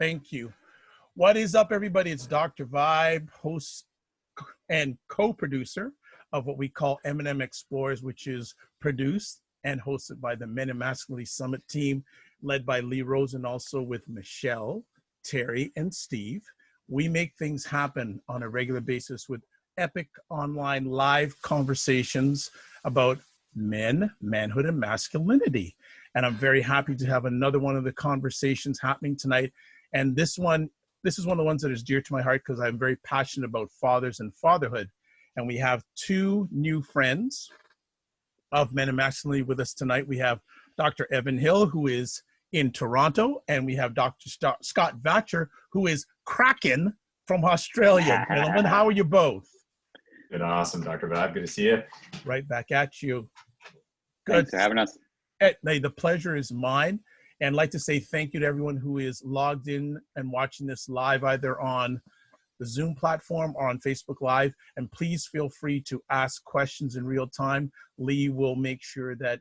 Thank you. What is up, everybody? It's Dr. Vibe, host and co-producer of what we call M&M Explorers, which is produced and hosted by the Men and Masculinity Summit team, led by Lee Rose, and also with Michelle, Terry, and Steve. We make things happen on a regular basis with epic online live conversations about men, manhood, and masculinity. And I'm very happy to have another one of the conversations happening tonight. And this is one of the ones that is dear to my heart because I'm very passionate about fathers and fatherhood. And we have two new friends of Men and Masculinity with us tonight. We have Dr. Evan Hill, who is in Toronto, and we have Dr. Scott Vatcher, who is cracking from Australia. Gentlemen, how are you both? Good, awesome, Dr. Vibe. Good to see you. Right back at you. Good. Thanks for having us. Hey, the pleasure is mine. And I'd like to say thank you to everyone who is logged in and watching this live, either on the Zoom platform or on Facebook Live. And please feel free to ask questions in real time. Lee will make sure that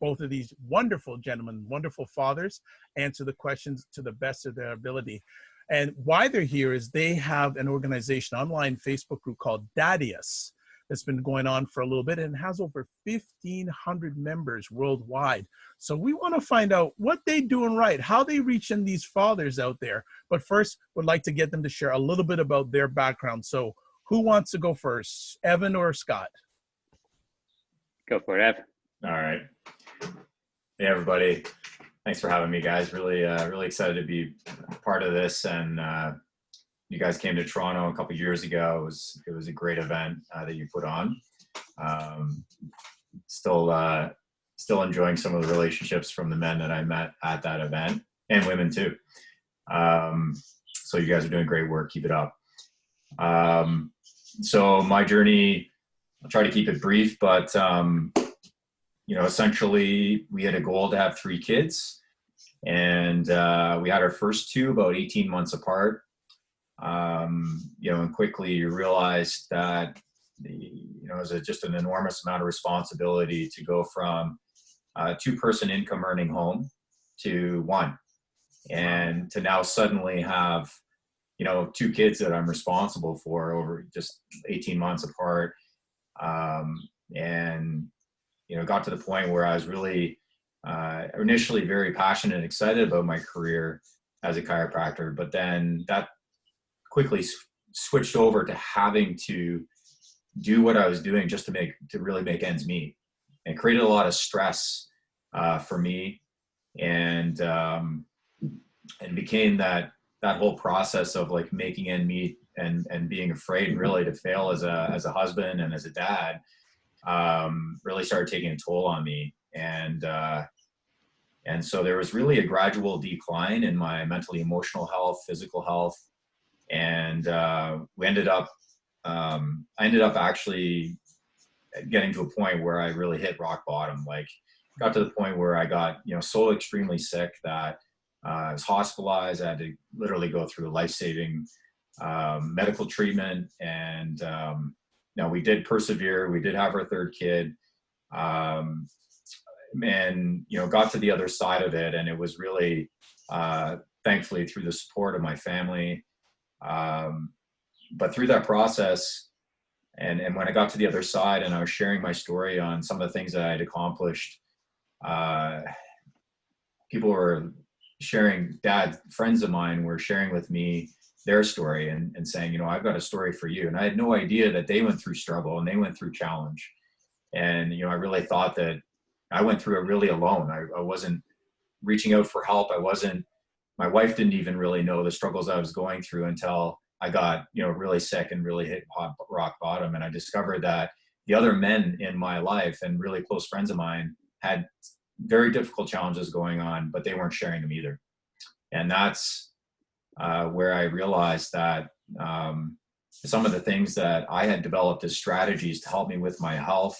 both of these wonderful gentlemen, wonderful fathers, answer the questions to the best of their ability. And why they're here is they have an organization, online Facebook group called Daddius, that's been going on for a little bit and has over 1,500 members worldwide. So we want to find out what they're doing right, how they reaching these fathers out there. But first, would like to get them to share a little bit about their background. So who wants to go first, Evan or Scott? Go for it, Ev. All right. Hey, everybody. Thanks for having me, guys. Really excited to be part of this. And you guys came to Toronto a couple of years ago. It was a great event that you put on. Still enjoying some of the relationships from the men that I met at that event, and women too. So you guys are doing great work. Keep it up. So my journey, I'll try to keep it brief, but essentially we had a goal to have 3 kids, and we had our first 2 about 18 months apart. And quickly you realize that it was just an enormous amount of responsibility to go from a 2-person income earning home to 1, and to now suddenly have 2 kids that I'm responsible for over just 18 months apart. Got to the point where I was really initially very passionate and excited about my career as a chiropractor, but then that quickly switched over to having to do what I was doing just to really make ends meet, and created a lot of stress for me, and became that whole process of like making ends meet and being afraid really to fail as a husband and as a dad really started taking a toll on me, and so there was really a gradual decline in my mentally emotional health, physical health. And I ended up actually getting to a point where I really hit rock bottom. Like, got to the point where I got, so extremely sick that I was hospitalized. I had to literally go through life-saving medical treatment. And now we did persevere. We did have our 3rd kid, and got to the other side of it. And it was really, thankfully, through the support of my family. But through that process, and when I got to the other side and I was sharing my story on some of the things that I had accomplished, people were sharing, friends of mine were sharing with me their story and saying, I've got a story for you. And I had no idea that they went through struggle and they went through challenge. And, I really thought that I went through it really alone. I wasn't reaching out for help. My wife didn't even really know the struggles I was going through until I got, really sick and really hit rock bottom. And I discovered that the other men in my life and really close friends of mine had very difficult challenges going on, but they weren't sharing them either. And that's where I realized that some of the things that I had developed as strategies to help me with my health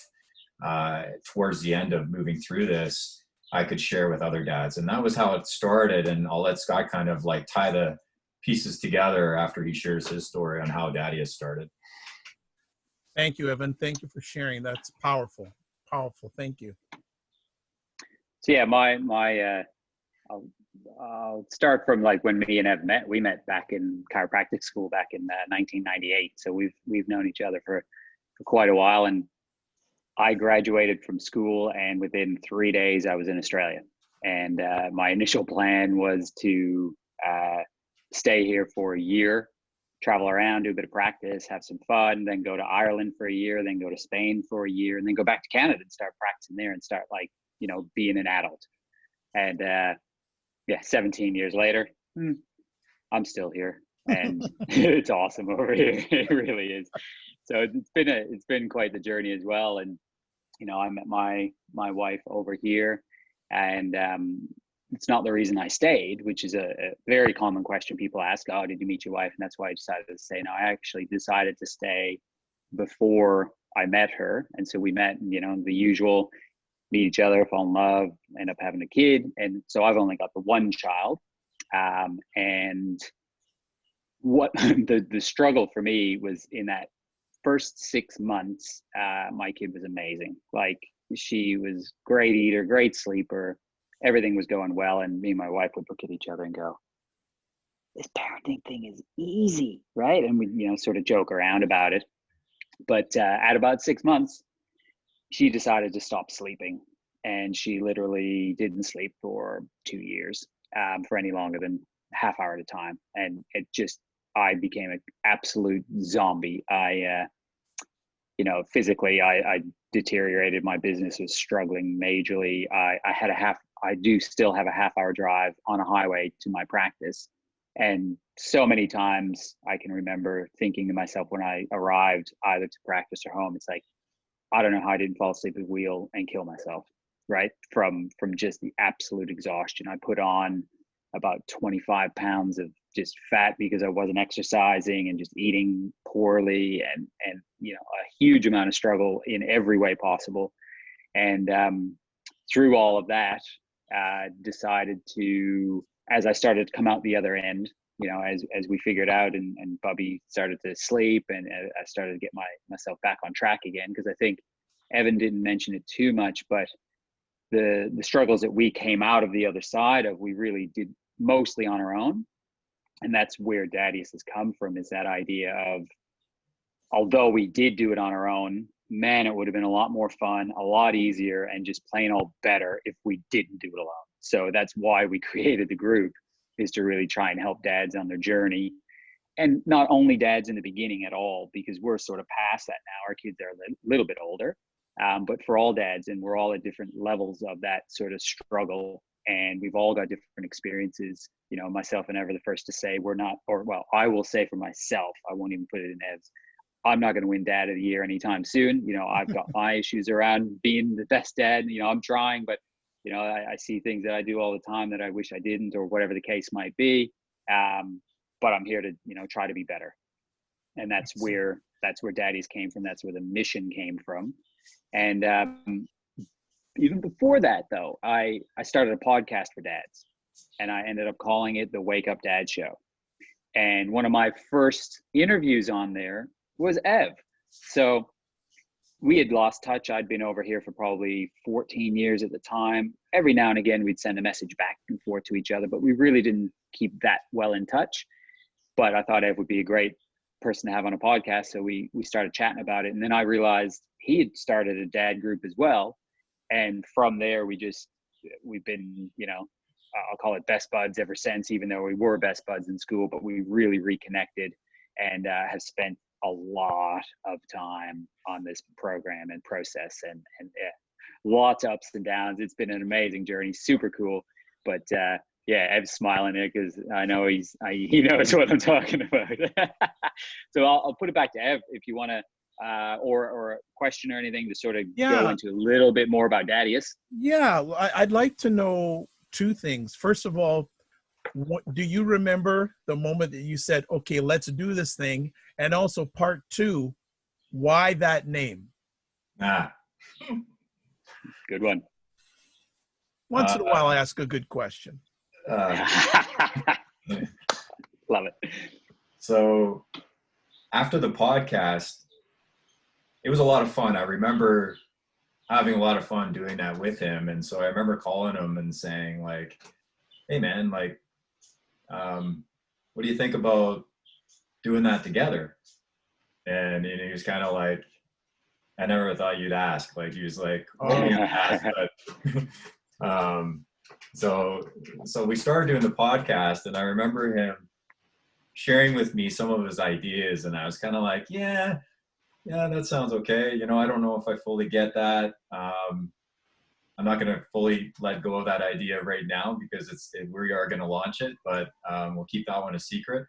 towards the end of moving through this, I could share with other dads. And that was how it started. And I'll let Scott kind of like tie the pieces together after he shares his story on how Daddius started. Thank you, Evan. Thank you for sharing. That's powerful. Powerful. Thank you. So yeah, I'll start from like when me and Ev met. We met back in chiropractic school back in 1998. So we've known each other for quite a while. And I graduated from school, and within 3 days, I was in Australia. And my initial plan was to stay here for a year, travel around, do a bit of practice, have some fun, then go to Ireland for a year, then go to Spain for a year, and then go back to Canada and start practicing there and start like, being an adult. And 17 years later, I'm still here, and it's awesome over here. It really is. So it's been quite the journey as well. And I met my wife over here, and it's not the reason I stayed, which is a very common question people ask. Oh, did you meet your wife? And that's why I decided to stay. No, I actually decided to stay before I met her, and so we met. The usual. Meet each other, fall in love, end up having a kid. And so I've only got the one child. And what the struggle for me was in that first 6 months, my kid was amazing. Like, she was great eater, great sleeper. Everything was going well. And me and my wife would look at each other and go, this parenting thing is easy, right? And we, sort of joke around about it. But at about 6 months, she decided to stop sleeping, and she literally didn't sleep for 2 years for any longer than half hour at a time. And I became an absolute zombie. Physically, I deteriorated. My business was struggling majorly. I do still have a half-hour drive on a highway to my practice. And so many times I can remember thinking to myself when I arrived either to practice or home, it's like, I don't know how I didn't fall asleep at the wheel and kill myself, right? From just the absolute exhaustion. I put on about 25 pounds of just fat because I wasn't exercising and just eating poorly, and a huge amount of struggle in every way possible. And through all of that, decided to, as I started to come out the other end, as we figured out, and Bubby started to sleep, and I started to get myself back on track again. Because I think Evan didn't mention it too much, but the struggles that we came out of the other side of, we really did mostly on our own. And that's where Daddius has come from, is that idea of, although we did do it on our own, man, it would have been a lot more fun, a lot easier, and just plain old better if we didn't do it alone. So that's why we created the group, is to really try and help dads on their journey. And not only dads in the beginning at all, because we're sort of past that now. Our kids are a little bit older, but for all dads, and we're all at different levels of that sort of struggle. And we've all got different experiences. Myself and Ever, the first to say I will say for myself, I won't even put it in Ev's, I'm not going to win Dad of the Year anytime soon. I've got my issues around being the best dad. I'm trying, but I see things that I do all the time that I wish I didn't, or whatever the case might be. But I'm here to, try to be better. And that's where Daddies came from. That's where the mission came from. And even before that, though, I started a podcast for dads, and I ended up calling it the Wake Up Dad Show. And one of my first interviews on there was Ev. So we had lost touch. I'd been over here for probably 14 years at the time. Every now and again, we'd send a message back and forth to each other, but we really didn't keep that well in touch. But I thought Ev would be a great person to have on a podcast. So we started chatting about it. And then I realized he had started a dad group as well. And from there, we've been, I'll call it best buds ever since, even though we were best buds in school, but we really reconnected and have spent a lot of time on this program and process, and lots of ups and downs. It's been an amazing journey, super cool. But Ev's smiling there because I know he knows what I'm talking about. So I'll put it back to Ev if you want to, or a question or anything to sort of go into a little bit more about Daddius. Yeah, I'd like to know two things. First of all, do you remember the moment that you said, okay, let's do this thing? And also part two, why that name? Good one. Once in a while, I ask a good question. Love it. So after the podcast, it was a lot of fun. I remember having a lot of fun doing that with him. And so I remember calling him and saying, like, hey man, like, what do you think about doing that together? And he was kind of like, I never thought you'd ask. Like, he was like, well, maybe ask, but so we started doing the podcast, and I remember him sharing with me some of his ideas, and I was kind of like, yeah, that sounds okay. You know, I don't know if I fully get that. I'm not going to fully let go of that idea right now because we are going to launch it, but we'll keep that one a secret.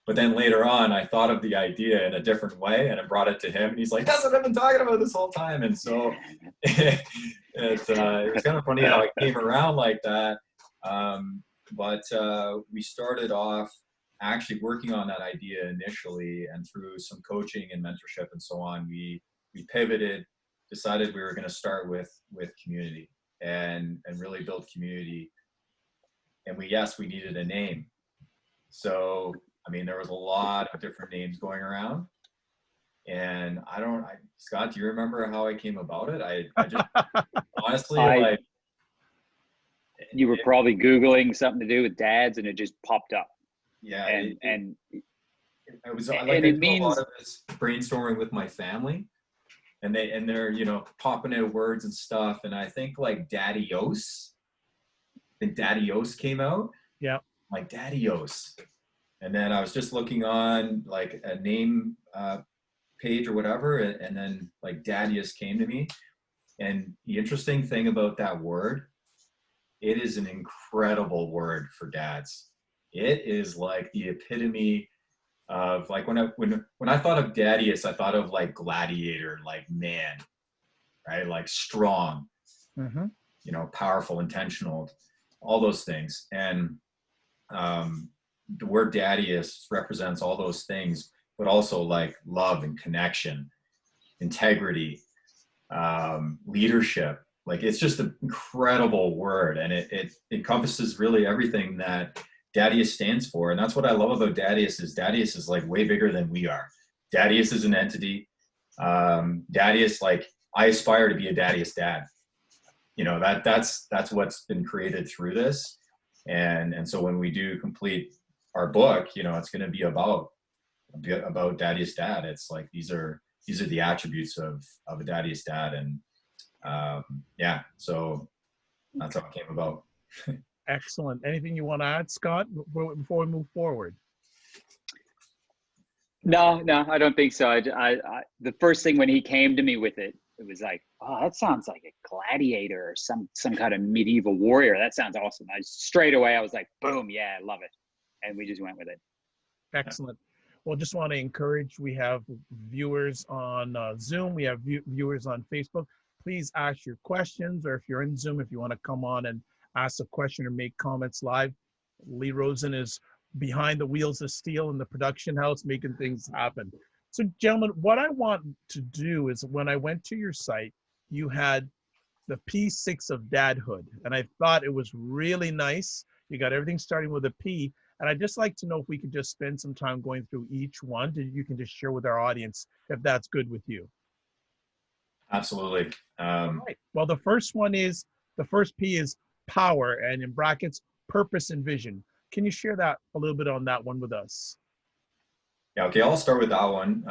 But then later on, I thought of the idea in a different way, and I brought it to him, and he's like, that's what I've been talking about this whole time. And so it was kind of funny how it came around like that. But we started off actually working on that idea initially, and through some coaching and mentorship and so on, we pivoted, decided we were going to start with community and really build community. And we needed a name. So, I mean, there was a lot of different names going around, and Scott, do you remember how I came about it? I just honestly, you were probably Googling something to do with dads, and it just popped up. Yeah. And I do a lot of this brainstorming with my family, and they're, you know, popping out words and stuff. And I think like Daddios came out. Yeah. Like Daddios. And then I was just looking on like a name page or whatever, and then like Daddius came to me. And the interesting thing about that word, it is an incredible word for dads. It is like the epitome of like when I thought of Daddius, I thought of like gladiator, like man, right? Like strong, you know, powerful, intentional, all those things. And the word Daddius represents all those things, but also like love and connection, integrity, leadership. Like, it's just an incredible word, and it encompasses really everything that Daddius stands for. And that's what I love about Daddius is like way bigger than we are. Daddius is an entity. Daddius, like, I aspire to be a Daddius dad. You know, that's what's been created through this. And so when we do complete our book, you know, it's going to be about Daddius dad. It's like, these are the attributes of a Daddius dad. And yeah, so that's how it came about. Excellent. Anything you want to add, Scott, before we move forward? No, I don't think so. I the first thing when he came to me with it, it was like, oh, that sounds like a gladiator or some kind of medieval warrior. That sounds awesome. Straight away, I was like, boom, yeah, I love it. And we just went with it. Excellent. Well, just want to encourage, we have viewers on Zoom. We have viewers on Facebook. Please ask your questions, or if you're in Zoom, if you want to come on and ask a question or make comments live. Lee Rosen is behind the wheels of steel in the production house, making things happen. So gentlemen, what I want to do is, when I went to your site, you had the P6 of dadhood, and I thought it was really nice. You got everything starting with a P, and I'd just like to know if we could just spend some time going through each one. You can just share with our audience if that's good with you. Absolutely. All right. Well, the first P is power, and in brackets, purpose and vision. Can you share that a little bit on that one with us? Yeah, okay, I'll start with that one.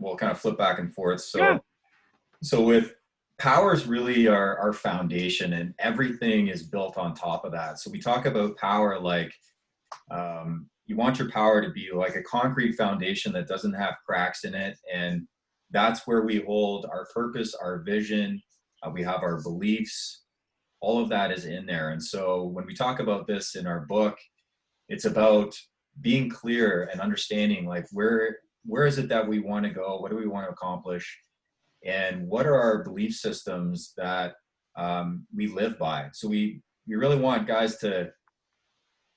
We'll kind of flip back and forth. So with power is really our foundation, and everything is built on top of that. So we talk about power like you want your power to be like a concrete foundation that doesn't have cracks in it. And that's where we hold our purpose, our vision, we have our beliefs, all of that is in there. And so when we talk about this in our book, it's about being clear and understanding like where is it that we want to go? What do we want to accomplish? And what are our belief systems that we live by? So we really want guys to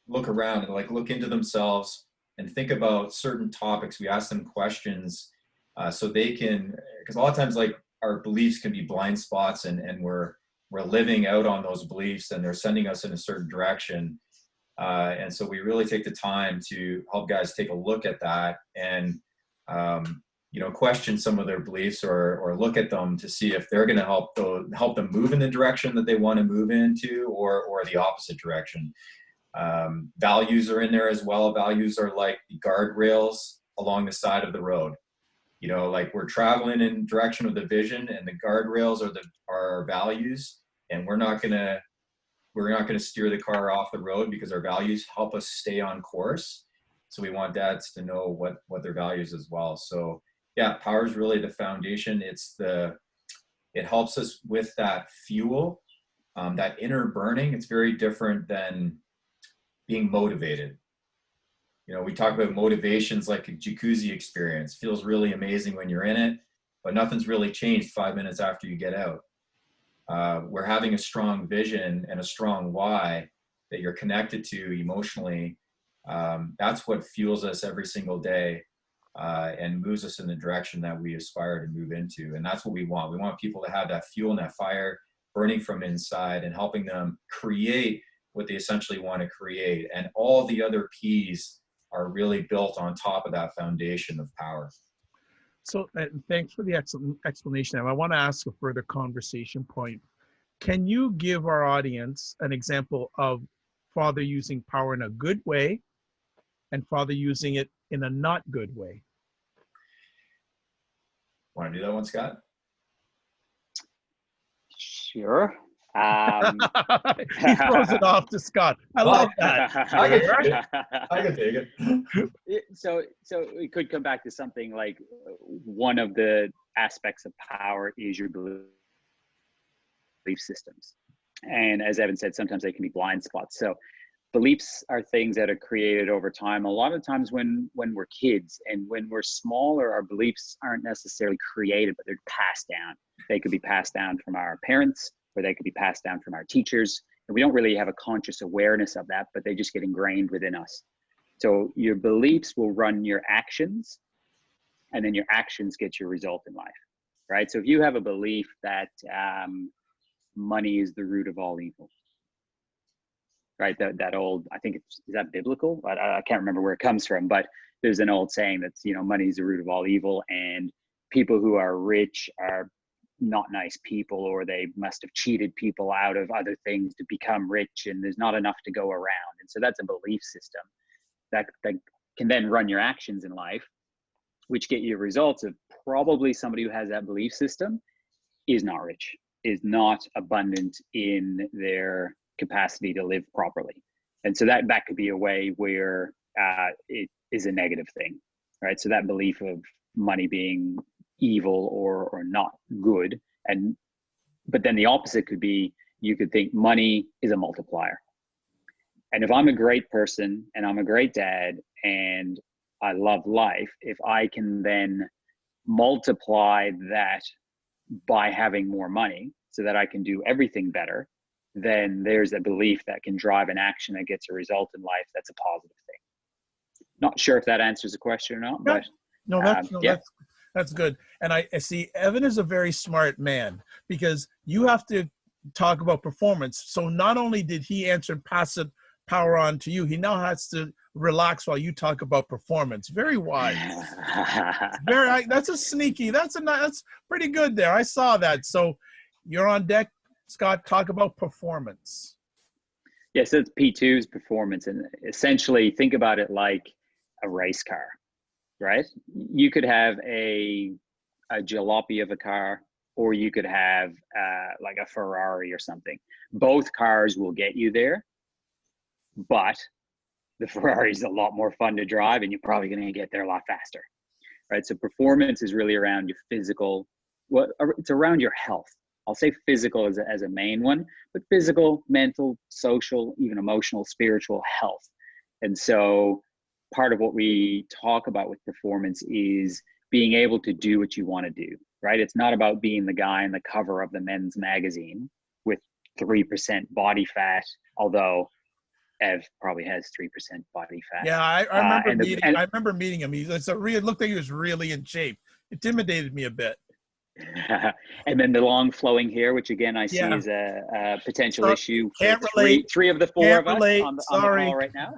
look around and like look into themselves and think about certain topics. We ask them questions so they can, because a lot of times like our beliefs can be blind spots, and we're living out on those beliefs, and they're sending us in a certain direction. And so we really take the time to help guys take a look at that and question some of their beliefs or look at them to see if they're going to help them move in the direction that they want to move into, or the opposite direction. Values are in there as well. Values are like the guardrails along the side of the road. Like we're traveling in direction of the vision, and the guardrails are our values, and we're not gonna steer the car off the road, because our values help us stay on course. So we want dads to know what their values as well. So yeah, power is really the foundation. It helps us with that fuel, that inner burning. It's very different than being motivated. We talk about motivations like a jacuzzi experience. Feels really amazing when you're in it, but nothing's really changed 5 minutes after you get out. We're having a strong vision and a strong why that you're connected to emotionally. That's what fuels us every single day, and moves us in the direction that we aspire to move into. And that's what we want. We want people to have that fuel and that fire burning from inside, and helping them create what they essentially want to create. And all the other P's are really built on top of that foundation of power. So thanks for the excellent explanation. I want to ask a further conversation point. Can you give our audience an example of Father using power in a good way and Father using it in a not good way? Want to do that one, Scott? Sure. He throws it off to Scott. I love that. I can take it. So it could come back to something like, one of the aspects of power is your belief systems. And as Evan said, sometimes they can be blind spots. So beliefs are things that are created over time. A lot of times when we're kids and when we're smaller, our beliefs aren't necessarily created, but they're passed down. They could be passed down from our parents, or they could be passed down from our teachers. And we don't really have a conscious awareness of that, but they just get ingrained within us. So your beliefs will run your actions, and then your actions get your result in life, right? So if you have a belief that money is the root of all evil, right? That old, I think is that biblical? I can't remember where it comes from, but there's an old saying that's, money is the root of all evil, and people who are rich are not nice people, or they must have cheated people out of other things to become rich, and there's not enough to go around. And so that's a belief system that can then run your actions in life, which get you results of probably somebody who has that belief system is not rich, is not abundant in their capacity to live properly. And so that could be a way where it is a negative thing, right? So that belief of money being evil or not good. But then the opposite could be, you could think money is a multiplier. And if I'm a great person and I'm a great dad and I love life, if I can then multiply that by having more money so that I can do everything better, then there's a belief that can drive an action that gets a result in life that's a positive thing. Not sure if that answers the question or not, but that's good. And I see Evan is a very smart man, because you have to talk about performance. So not only did he answer passive power on to you, he now has to relax while you talk about performance. Very wise. That's pretty good there. I saw that. So you're on deck, Scott. Talk about performance. Yes, it's P2's performance. And essentially think about it like a race car, right? You could have a jalopy of a car, or you could have like a Ferrari or something. Both cars will get you there, but the Ferrari is a lot more fun to drive, and you're probably going to get there a lot faster, right? So performance is really around your physical, it's around your health. I'll say physical as a main one, but physical, mental, social, even emotional, spiritual health. And so part of what we talk about with performance is being able to do what you want to do, right? It's not about being the guy on the cover of the men's magazine with 3% body fat, although Ev probably has 3% body fat. Yeah, I remember meeting him. It looked like he was really in shape. It intimidated me a bit. And then the long flowing hair, which again I see is a potential issue. Can't relate. Three of the four of us on the call right now.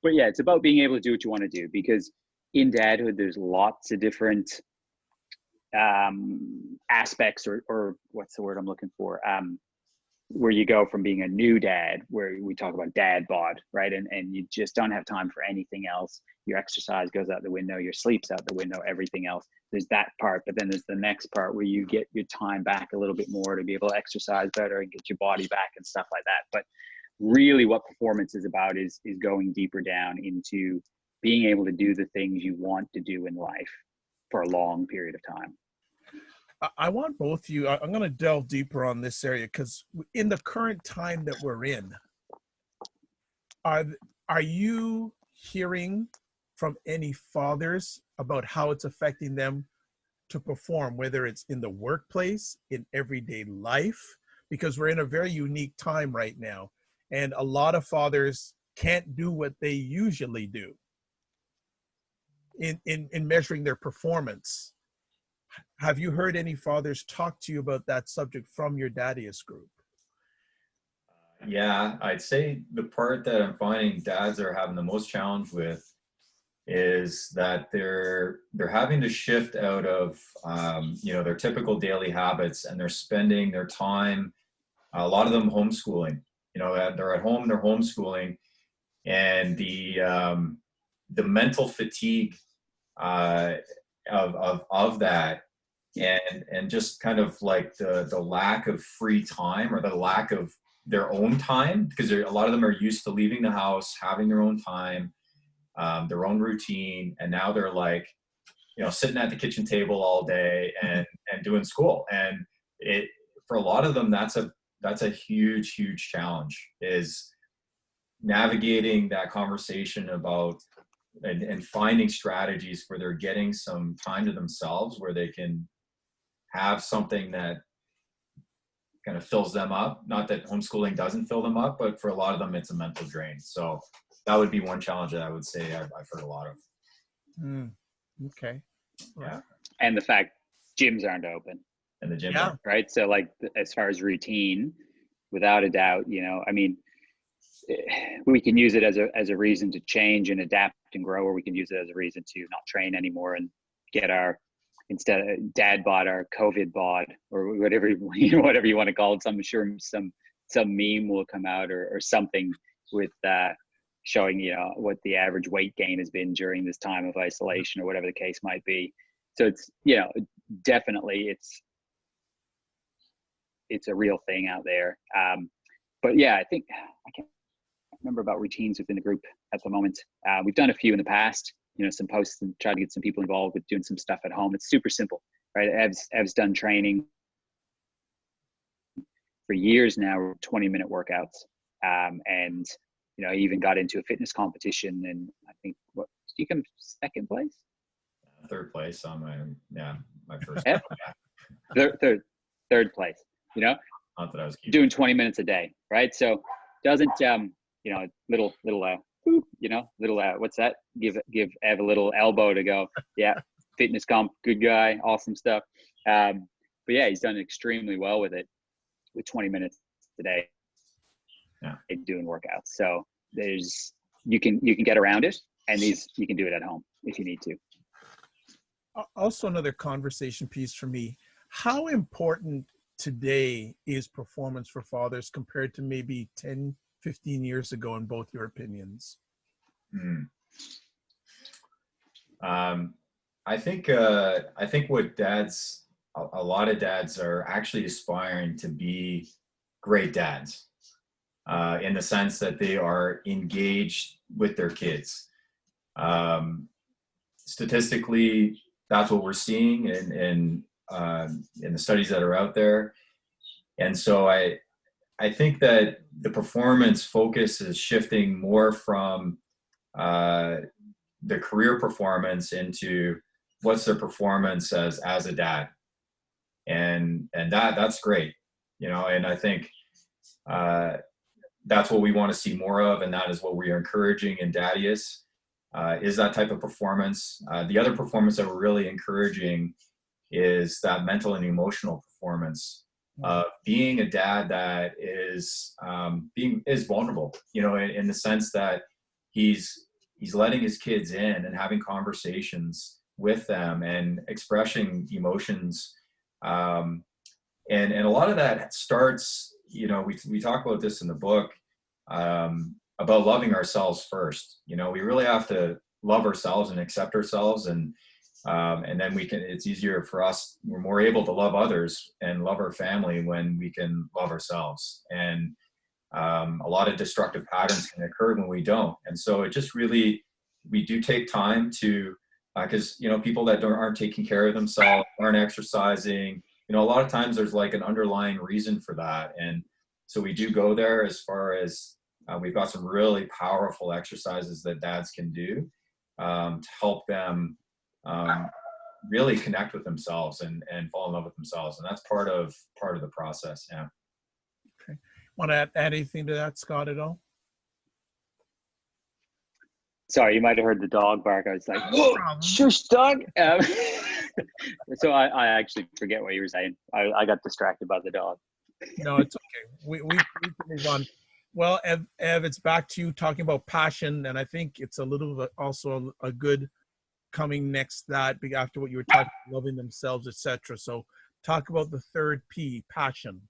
But yeah, it's about being able to do what you want to do, because in dadhood, there's lots of different aspects, or what's the word I'm looking for? Where you go from being a new dad, where we talk about dad bod, right? And you just don't have time for anything else. Your exercise goes out the window, your sleep's out the window, everything else. There's that part, but then there's the next part where you get your time back a little bit more to be able to exercise better and get your body back and stuff like that. But really what performance is about is going deeper down into being able to do the things you want to do in life for a long period of time. I want both of you, I'm going to delve deeper on this area, because in the current time that we're in, are you hearing from any fathers about how it's affecting them to perform, whether it's in the workplace, in everyday life? Because we're in a very unique time right now, and a lot of fathers can't do what they usually do in measuring their performance. Have you heard any fathers talk to you about that subject from your Daddius group? Yeah, I'd say the part that I'm finding dads are having the most challenge with is that they're having to shift out of their typical daily habits, and they're spending their time, a lot of them homeschooling. They're at home, they're homeschooling, and the mental fatigue of that, and just kind of like the lack of free time, or the lack of their own time, because a lot of them are used to leaving the house, having their own time, their own routine, and now they're like, sitting at the kitchen table all day and doing school. And it, for a lot of them, that's a huge challenge, is navigating that conversation about and finding strategies where they're getting some time to themselves, where they can have something that kind of fills them up. Not that homeschooling doesn't fill them up, but for a lot of them, it's a mental drain. So that would be one challenge that I would say I've heard a lot of. Okay. Yeah. And the fact gyms aren't open. And the gym. Yeah. Right. So like, as far as routine, without a doubt, I mean, we can use it as a reason to change and adapt and grow, or we can use it as a reason to not train anymore and get our, instead of dad bod, our COVID bod, or whatever whatever you want to call it. So I'm sure some meme will come out, or something with showing what the average weight gain has been during this time of isolation, or whatever the case might be. So it's definitely it's a real thing out there. But yeah, I think I can't remember about routines within the group at the moment. We've done a few in the past, some posts, and tried to get some people involved with doing some stuff at home. It's super simple, right? Ev's done training for years now, 20-minute workouts. And, I even got into a fitness competition, and I think, did you come second place? Third place on my first. Yeah. Third place, Not that I was doing 20 minutes a day, right? So doesn't, little, what's that? Give Ev a little elbow to go, yeah, fitness comp, good guy, awesome stuff. But yeah, he's done extremely well with it, with 20 minutes a day. Yeah. Doing workouts. So you can get around it, and you can do it at home if you need to. Also, another conversation piece for me: how important today is performance for fathers compared to maybe 10, 15 years ago, in both your opinions? I think what a lot of dads are actually aspiring to be great dads, in the sense that they are engaged with their kids. Statistically, that's what we're seeing in the studies that are out there. And so I think that the performance focus is shifting more from the career performance into what's their performance as a dad. And that's great, and I think that's what we want to see more of, and that is what we are encouraging in Daddius, is that type of performance. The other performance that we're really encouraging is that mental and emotional performance, being a dad that is vulnerable, in the sense that he's he's letting his kids in and having conversations with them and expressing emotions. And a lot of that starts, you know, we talk about this in the book, about loving ourselves first. You know, we really have to love ourselves and accept ourselves, and then it's easier for us, we're more able to love others and love our family when we can love ourselves. And a lot of destructive patterns can occur when we don't. And so it just really, we do take time to, because, you know, people that aren't taking care of themselves, aren't exercising, you know, a lot of times there's like an underlying reason for that. And so we do go there as far as we've got some really powerful exercises that dads can do to help them really connect with themselves and fall in love with themselves. And that's part of the process. Yeah. Okay. Want to add anything to that, Scott, at all? Sorry, you might have heard the dog bark. I was like, whoa, shush, dog. So I actually forget what you were saying. I got distracted by the dog. No, it's okay. We can move on. Well, Ev, it's back to you talking about passion. And I think it's a little bit also a good coming next that after what you were talking about, loving themselves, etc. So talk about the third P, passion.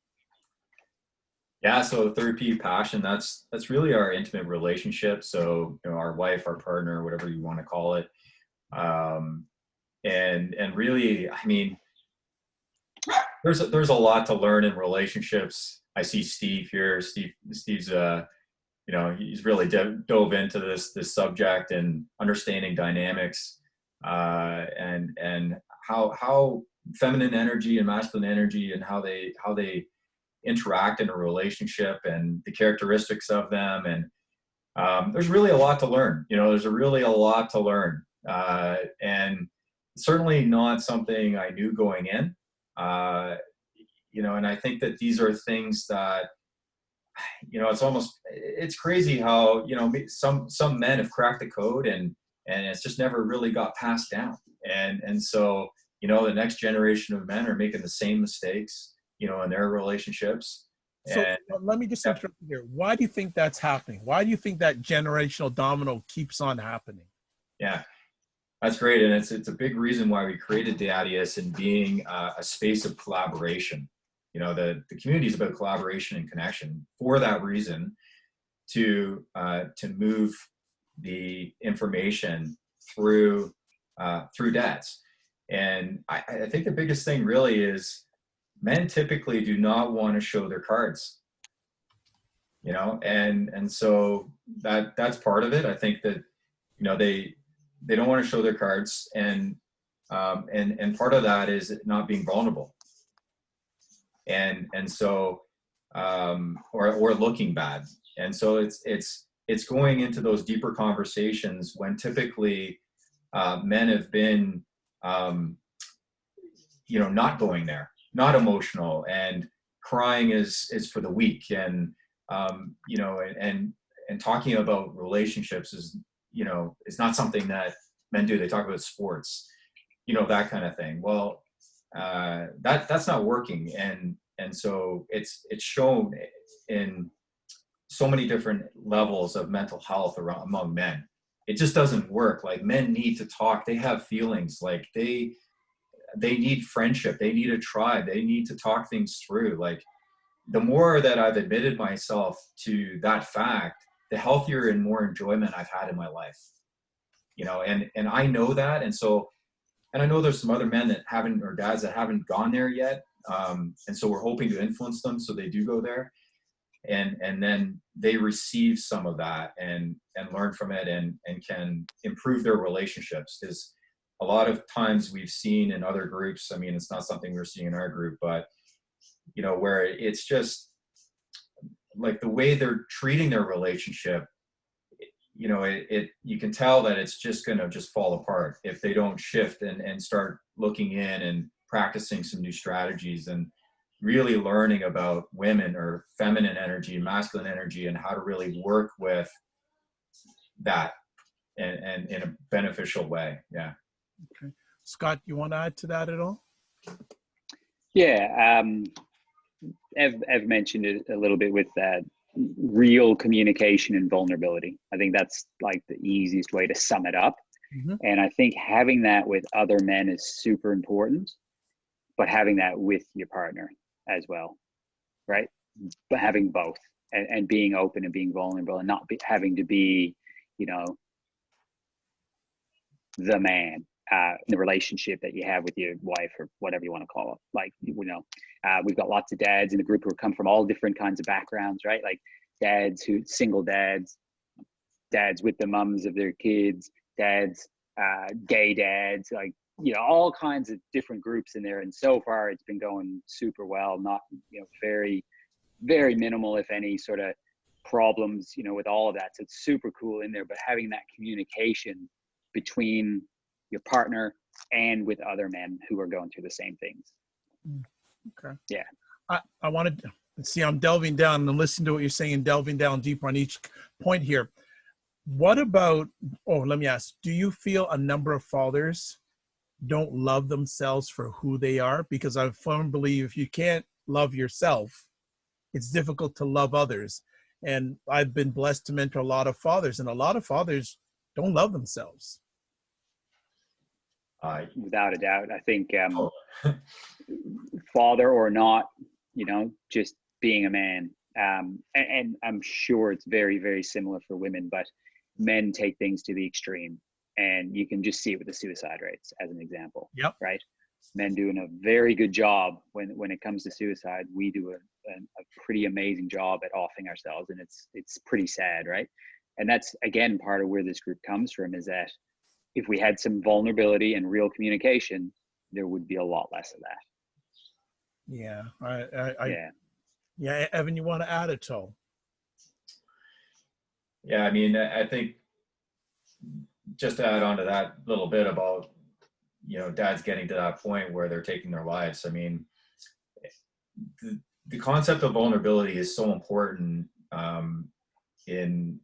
Yeah, so third P, passion, that's really our intimate relationship. So, you know, our wife, our partner, whatever you want to call it. And really, I mean, there's a lot to learn in relationships. I see Steve here. Steve's you know, he's really dove into this subject and understanding dynamics, and how feminine energy and masculine energy and how they interact in a relationship and the characteristics of them. And there's really a lot to learn. You know, there's really a lot to learn, and certainly not something I knew going in. You know, and I think that these are things that, you know, it's crazy how, you know, some men have cracked the code and it's just never really got passed down. And so, you know, the next generation of men are making the same mistakes, you know, in their relationships. So let me just interrupt you here. Why do you think that's happening? Why do you think that generational domino keeps on happening? Yeah, that's great. And it's a big reason why we created Daddius, and being a space of collaboration. You know, the community is about collaboration and connection for that reason, to move the information through dads. And I think the biggest thing really is men typically do not want to show their cards, you know, and so that's part of it. I think that, you know, they don't want to show their cards, and part of that is not being vulnerable. And so or looking bad. And so it's going into those deeper conversations when typically men have been you know, not going there, not emotional, and crying is for the weak. And you know, and talking about relationships is, you know, it's not something that men do. They talk about sports, you know, that kind of thing. Well, that's not working. And so it's shown in so many different levels of mental health among men. It just doesn't work. Like, men need to talk. They have feelings. Like, they need friendship. They need a tribe. They need to talk things through. Like, the more that I've admitted myself to that fact, the healthier and more enjoyment I've had in my life. You know, and I know that. And so, and I know there's some other men that haven't, or dads that haven't gone there yet. And so we're hoping to influence them so they do go there, and then they receive some of that and learn from it, and can improve their relationships. Because a lot of times we've seen in other groups, I mean, it's not something we're seeing in our group, but, you know, where it's just like the way they're treating their relationship, you know, you can tell that it's just going to just fall apart if they don't shift and start looking in and practicing some new strategies and really learning about women, or feminine energy, masculine energy, and how to really work with that and in a beneficial way. Yeah. Okay. Scott, you want to add to that at all? Yeah. Ev mentioned it a little bit with that, real communication and vulnerability. I think that's like the easiest way to sum it up. Mm-hmm. And I think having that with other men is super important, but having that with your partner as well, right? But having both, and being open and being vulnerable, and not having to be, you know, the man in the relationship that you have with your wife or whatever you want to call it. Like, you know, we've got lots of dads in the group who come from all different kinds of backgrounds, right? Like dads who, single dads, dads with the mums of their kids, dads, gay dads, like, you know, all kinds of different groups in there. And so far it's been going super well, not, you know, very, very minimal, if any, sort of problems, you know, with all of that. So it's super cool in there, but having that communication between your partner and with other men who are going through the same things. Okay. Yeah. I wanted to see, I'm delving down and listen to what you're saying, delving down deeper on each point here. What about, let me ask, do you feel a number of fathers don't love themselves for who they are? Because I firmly believe if you can't love yourself, it's difficult to love others. And I've been blessed to mentor a lot of fathers, and a lot of fathers don't love themselves. Without a doubt. I think Oh. father or not, you know, just being a man. And I'm sure it's very, very similar for women, but men take things to the extreme. And you can just see it with the suicide rates as an example. Yep. Right? Men doing a very good job when it comes to suicide. We do a pretty amazing job at offing ourselves, and it's pretty sad, right? And that's, again, part of where this group comes from, is that if we had some vulnerability and real communication, there would be a lot less of that. Yeah. Yeah. Evan, you want to add it, all? Yeah, I mean, I think just to add on to that little bit about, you know, dads getting to that point where they're taking their lives. I mean, the concept of vulnerability is so important in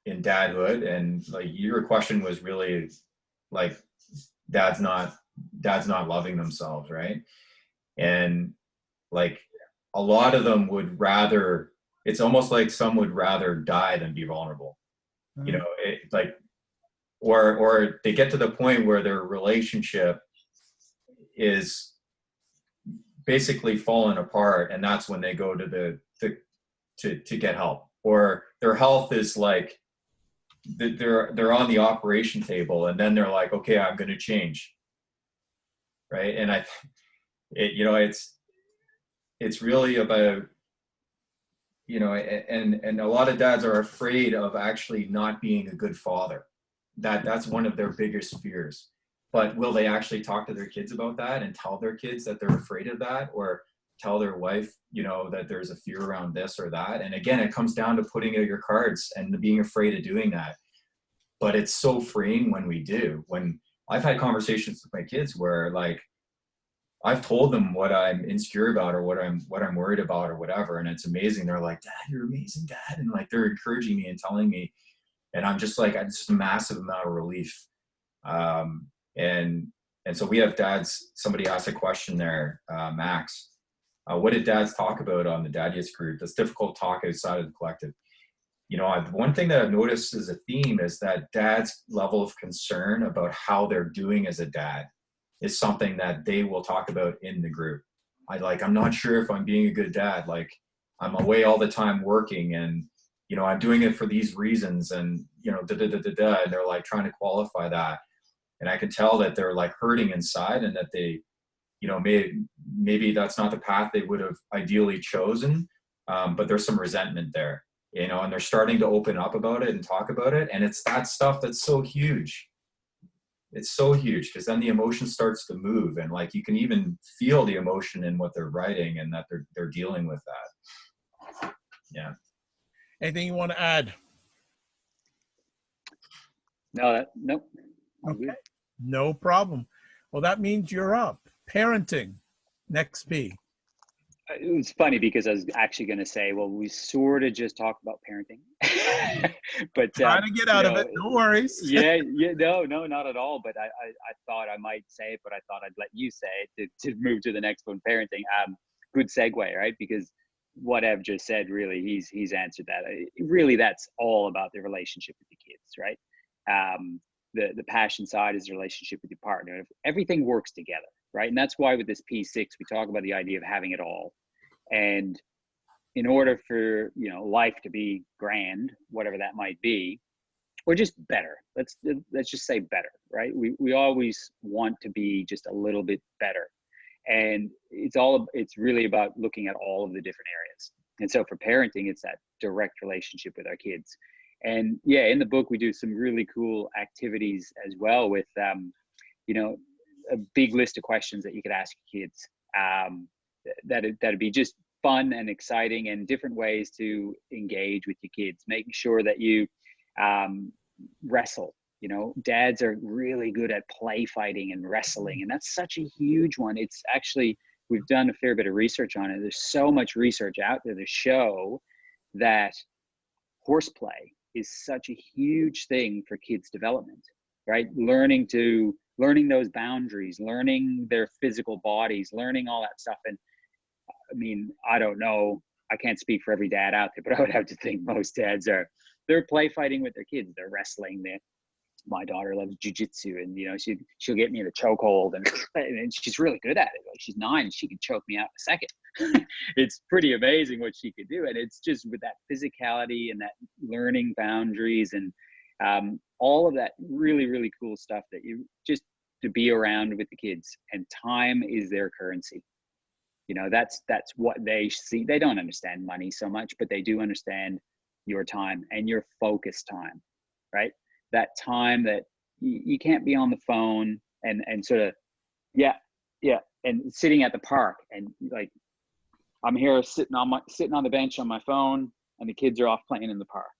dadhood. And like, your question was really like, dads not loving themselves, right? And like, a lot of them would rather, it's almost like some would rather die than be vulnerable. Mm-hmm. You know, like, or they get to the point where their relationship is basically falling apart, and that's when they go to to get help, or their health is like, they're on the operation table, and then they're like, okay, I'm going to change, right? And you know, it's really about, you know, and a lot of dads are afraid of actually not being a good father. That's one of their biggest fears. But will they actually talk to their kids about that and tell their kids that they're afraid of that, or tell their wife, you know, that there's a fear around this or that? And again, it comes down to putting out your cards and being afraid of doing that. But it's so freeing when we do. When I've had conversations with my kids where, like, I've told them what I'm insecure about, or what I'm worried about, or whatever, and it's amazing. They're like, "Dad, you're amazing, Dad," and like, they're encouraging me and telling me, and I'm just like, it's just a massive amount of relief. And so we have dads. Somebody asked a question there, Max. What did dads talk about on the Daddius group? That's difficult talk outside of the collective. You know, one thing that I've noticed as a theme is that dad's level of concern about how they're doing as a dad is something that they will talk about in the group. I'm not sure if I'm being a good dad. Like, I'm away all the time working, and, you know, I'm doing it for these reasons, and, you know, and they're like trying to qualify that. And I can tell that they're like hurting inside, and that they, you know, maybe that's not the path they would have ideally chosen. But there's some resentment there, you know, and they're starting to open up about it and talk about it. And it's that stuff that's so huge. It's so huge, because then the emotion starts to move, and like, you can even feel the emotion in what they're writing, and that they're dealing with that. Yeah. Anything you want to add? No. Okay. No problem. Well, that means you're up. Parenting. Next P. It was funny because I was actually going to say, well, we sort of just talked about parenting, but trying to get out of it. No worries. yeah, no, not at all. But I thought I might say it, but I thought I'd let you say it to move to the next one, parenting. Good segue, right? Because what Ev just said, really, he's answered that. Really, that's all about the relationship with the kids, right? The passion side is the relationship with your partner. If everything works together, right? And that's why with this P6, we talk about the idea of having it all. And in order for, you know, life to be grand, whatever that might be, or just better, let's just say better, right? We always want to be just a little bit better. And it's really about looking at all of the different areas. And so for parenting, it's that direct relationship with our kids. And yeah, in the book, we do some really cool activities as well with, you know, a big list of questions that you could ask your kids. That'd be just fun and exciting, and different ways to engage with your kids, making sure that you wrestle. You know, dads are really good at play fighting and wrestling, and that's such a huge one. It's actually, we've done a fair bit of research on it. There's so much research out there to show that horseplay is such a huge thing for kids' development, right? Learning those boundaries, learning their physical bodies, learning all that stuff. And I mean, I don't know, I can't speak for every dad out there, but I would have to think most dads they're play fighting with their kids. They're wrestling. My daughter loves jujitsu, and, you know, she'll get me in a chokehold, and she's really good at it. Like, she's 9 and she can choke me out in a second. It's pretty amazing what she could do. And it's just with that physicality and that learning boundaries and all of that really, really cool stuff that you just to be around with the kids. And time is their currency. You know, that's what they see. They don't understand money so much, but they do understand your time and your focus time, right? That time that you can't be on the phone and sort of, yeah. And sitting at the park, and like, I'm here sitting on the bench on my phone, and the kids are off playing in the park,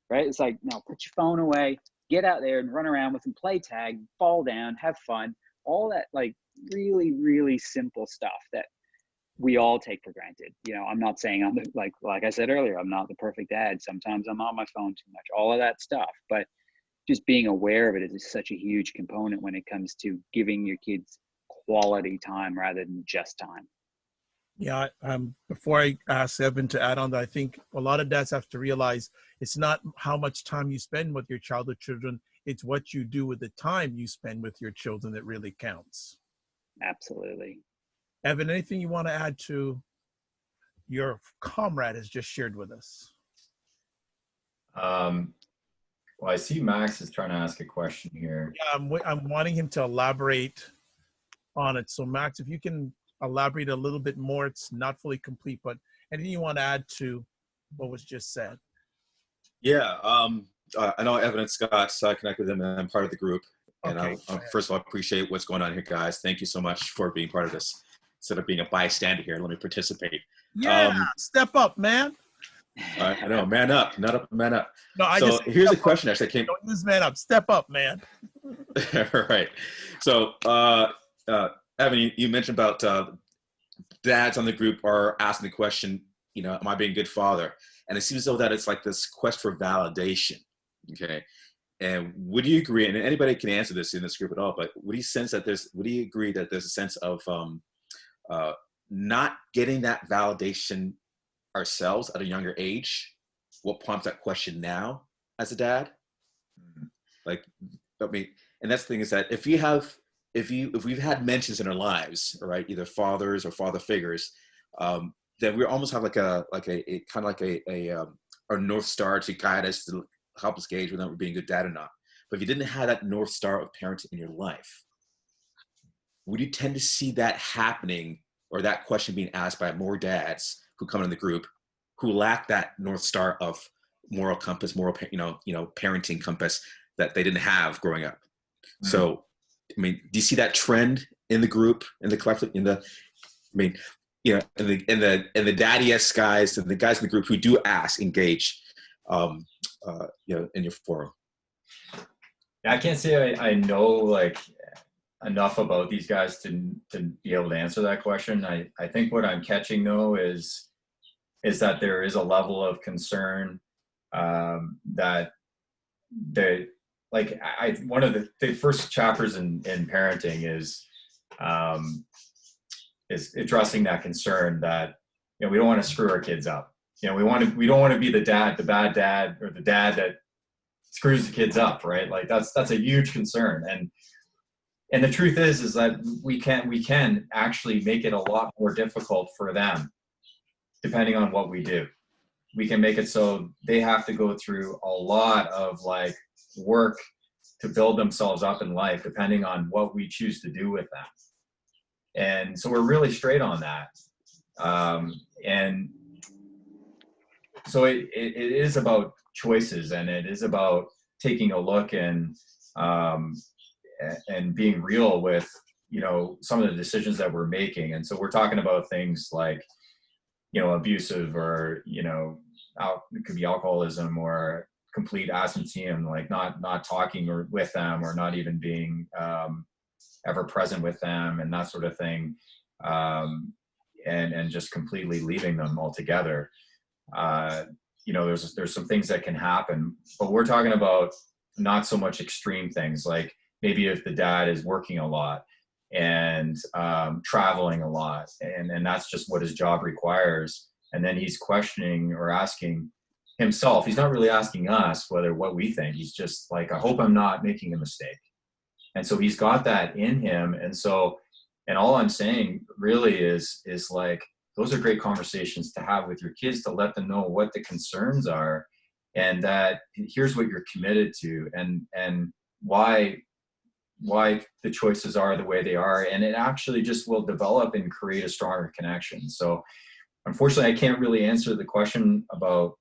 right? It's like, no, put your phone away, get out there and run around with them, play tag, fall down, have fun, all that, like, really, really simple stuff that we all take for granted. You know, I'm not saying I'm like I said earlier, I'm not the perfect dad. Sometimes I'm on my phone too much, all of that stuff, but just being aware of it is such a huge component when it comes to giving your kids quality time rather than just time. Yeah, before I ask Evan to add on that, I think a lot of dads have to realize it's not how much time you spend with your childhood children, it's what you do with the time you spend with your children that really counts. Absolutely. Evan, anything you want to add to your comrade has just shared with us? Well, I see Max is trying to ask a question here. Yeah, I'm wanting him to elaborate on it. So Max, if you can elaborate a little bit more, it's not fully complete, but anything you want to add to what was just said? Yeah, I know Evan and Scott, so I connect with them, and I'm part of the group. And Okay. First of all, I appreciate what's going on here, guys. Thank you so much for being part of this. Instead of being a bystander here, let me participate. Yeah, step up, man. I know, man up, not up, man up. No, so here's a question up. actually came. Don't use man up, step up, man. Right. So, Evan, you mentioned about dads on the group are asking the question, you know, am I being a good father? And it seems as though that it's like this quest for validation. Okay. And would you agree, and anybody can answer this in this group at all, but would you agree that there's a sense of not getting that validation ourselves at a younger age? What prompts that question now as a dad? Like, I mean, and that's the thing is that if we've had mentions in our lives, right, either fathers or father figures, then we almost have like a kind of like a North Star to guide us, to help us gauge whether we're being a good dad or not. But if you didn't have that North Star of parenting in your life, would you tend to see that happening, or that question being asked by more dads who come in the group who lack that North Star of moral compass, parenting compass that they didn't have growing up? Mm-hmm. So, I mean, do you see that trend in the group, in the collective, in the Daddius guys, and the guys in the group who do engage, in your forum? I can't say I know like enough about these guys to be able to answer that question. I think what I'm catching though is that there is a level of concern that one of the first chapters in parenting is addressing that concern that, you know, we don't want to screw our kids up. You know, we don't want to be the bad dad, or the dad that screws the kids up, right? Like that's a huge concern. And the truth is that we can actually make it a lot more difficult for them, depending on what we do. We can make it so they have to go through a lot of like work to build themselves up in life, depending on what we choose to do with them. And so we're really straight on that. And so it is about choices, and it is about taking a look and being real with, you know, some of the decisions that we're making. And so we're talking about things like, you know, abusive, or, you know, it could be alcoholism, or complete absenteeism, like not talking or with them, or not even being ever present with them, and that sort of thing, and just completely leaving them altogether. You know, there's some things that can happen, but we're talking about not so much extreme things, like maybe if the dad is working a lot and traveling a lot, and that's just what his job requires, and then he's questioning or asking himself. He's not really asking us what we think. He's just like, I hope I'm not making a mistake. And so he's got that in him. And so, and all I'm saying really is like, those are great conversations to have with your kids, to let them know what the concerns are, and that here's what you're committed to, and why the choices are the way they are. And it actually just will develop and create a stronger connection. So unfortunately, I can't really answer the question about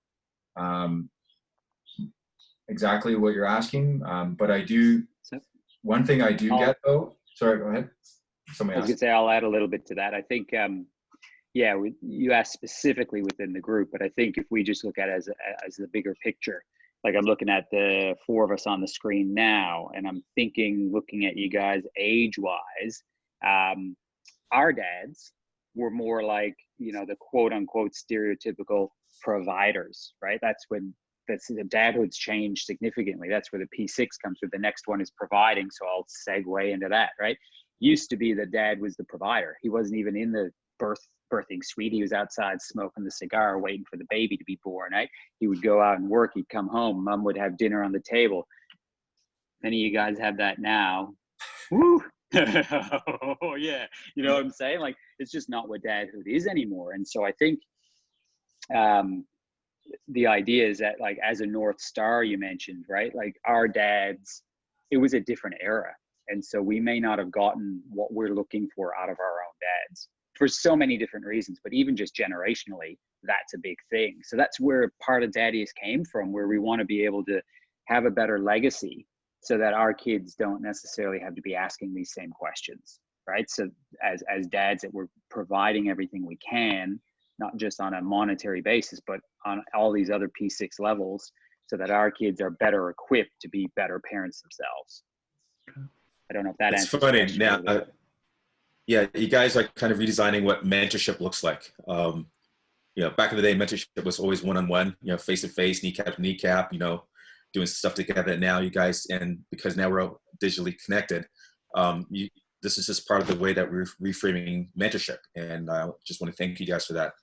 exactly what you're asking, but I do. One thing I do get though. Sorry, go ahead. Somebody I was going to say, I'll add a little bit to that. I think, you asked specifically within the group, but I think if we just look at it as the bigger picture, like I'm looking at the four of us on the screen now, and I'm thinking, looking at you guys age-wise, our dads were more like, you know, the quote unquote stereotypical providers, right? The dadhood's changed significantly. That's where the P6 comes through. The next one is providing. So I'll segue into that, right? Used to be the dad was the provider. He wasn't even in the birthing suite. He was outside smoking the cigar, waiting for the baby to be born, right? He would go out and work. He'd come home. Mom would have dinner on the table. Many of you guys have that now. Woo! Oh, yeah. You know what I'm saying? Like, it's just not what dadhood is anymore. And so I think the idea is that, like, as a North Star, you mentioned, right? Like, our dads, it was a different era. And so we may not have gotten what we're looking for out of our own dads for so many different reasons, but even just generationally, that's a big thing. So that's where part of Daddius came from, where we want to be able to have a better legacy so that our kids don't necessarily have to be asking these same questions, right? So as dads, that we're providing everything we can, not just on a monetary basis, but on all these other P6 levels, so that our kids are better equipped to be better parents themselves. I don't know if that answers the question. It's funny now. Yeah, you guys are kind of redesigning what mentorship looks like. You know, back in the day, mentorship was always one-on-one, you know, face-to-face, kneecap to kneecap, you know, doing stuff together. Now you guys, and because now we're all digitally connected, this is just part of the way that we're reframing mentorship. And I just want to thank you guys for that.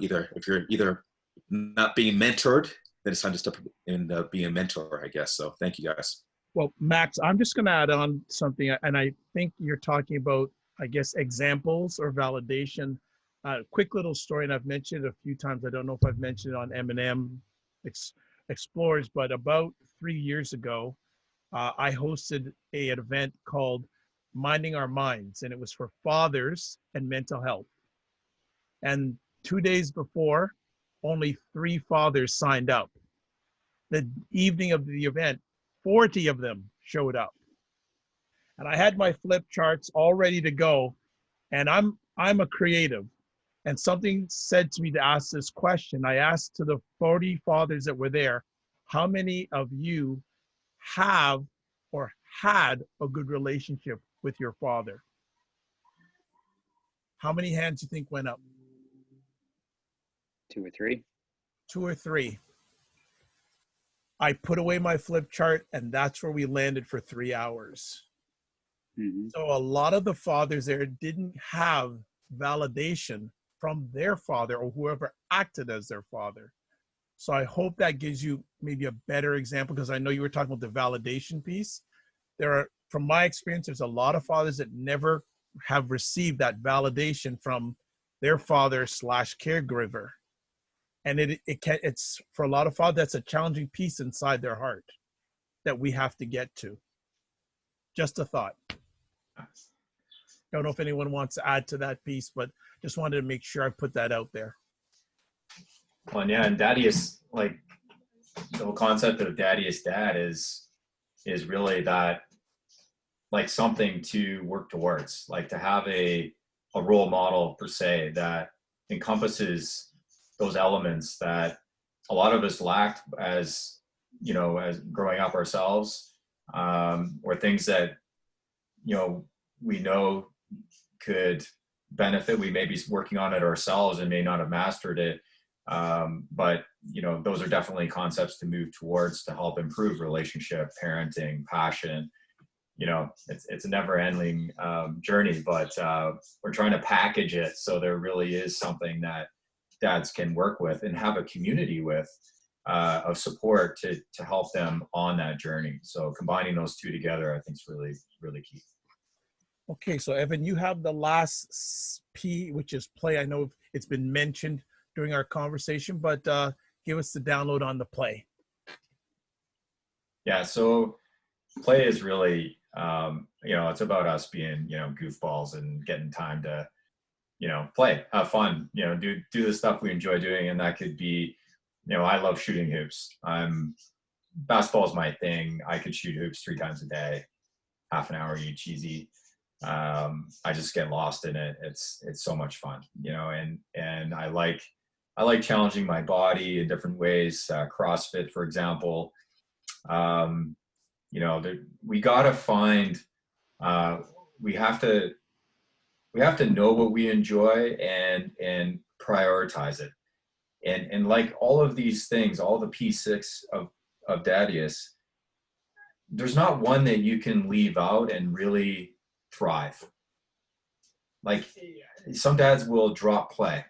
If you're either not being mentored, then it's time to step in being a mentor, I guess. So thank you guys. Well, Max, I'm just going to add on something, and I think you're talking about, I guess, examples or validation. Quick little story, and I've mentioned it a few times. I don't know if I've mentioned it on M&M Explorers, but about 3 years ago, I hosted an event called Minding Our Minds, and it was for fathers and mental health. And 2 days before, only 3 fathers signed up. The evening of the event, 40 of them showed up. And I had my flip charts all ready to go. And I'm a creative. And something said to me to ask this question. I asked to the 40 fathers that were there, how many of you have or had a good relationship with your father? How many hands do you think went up? 2 or 3. 2 or 3. I put away my flip chart, and that's where we landed for 3 hours. Mm-hmm. So a lot of the fathers there didn't have validation from their father or whoever acted as their father. So I hope that gives you maybe a better example, because I know you were talking about the validation piece. There are, from my experience, there's a lot of fathers that never have received that validation from their father / caregiver. And it's for a lot of fathers, that's a challenging piece inside their heart that we have to get to. Just a thought. Don't know if anyone wants to add to that piece, but just wanted to make sure I put that out there. Well, yeah, and Daddius, like the whole concept of Daddius dad is really that, like, something to work towards, like to have a role model per se that encompasses those elements that a lot of us lacked as, you know, as growing up ourselves, or things that, you know, we know could benefit. We may be working on it ourselves and may not have mastered it. But, you know, those are definitely concepts to move towards to help improve relationship, parenting, passion. You know, it's a never ending journey, but we're trying to package it so there really is something that dads can work with and have a community with of support to help them on that journey. So combining those two together, I think is really, really key. Okay, so Evan, you have the last P, which is play. I know it's been mentioned during our conversation, but give us the download on the play. Yeah, so play is really, you know, it's about us being, you know, goofballs and getting time to, you know, play, have fun, you know, do the stuff we enjoy doing. And that could be, you know, I love shooting hoops. Basketball is my thing. I could shoot hoops 3 times a day, half an hour each, easy. I just get lost in it. It's so much fun, you know, and I like challenging my body in different ways. CrossFit, for example. You know, we gotta find. We have to know what we enjoy and prioritize it. And like all of these things, all the P6 of Daddius, there's not one that you can leave out and really thrive. Like, some dads will drop play,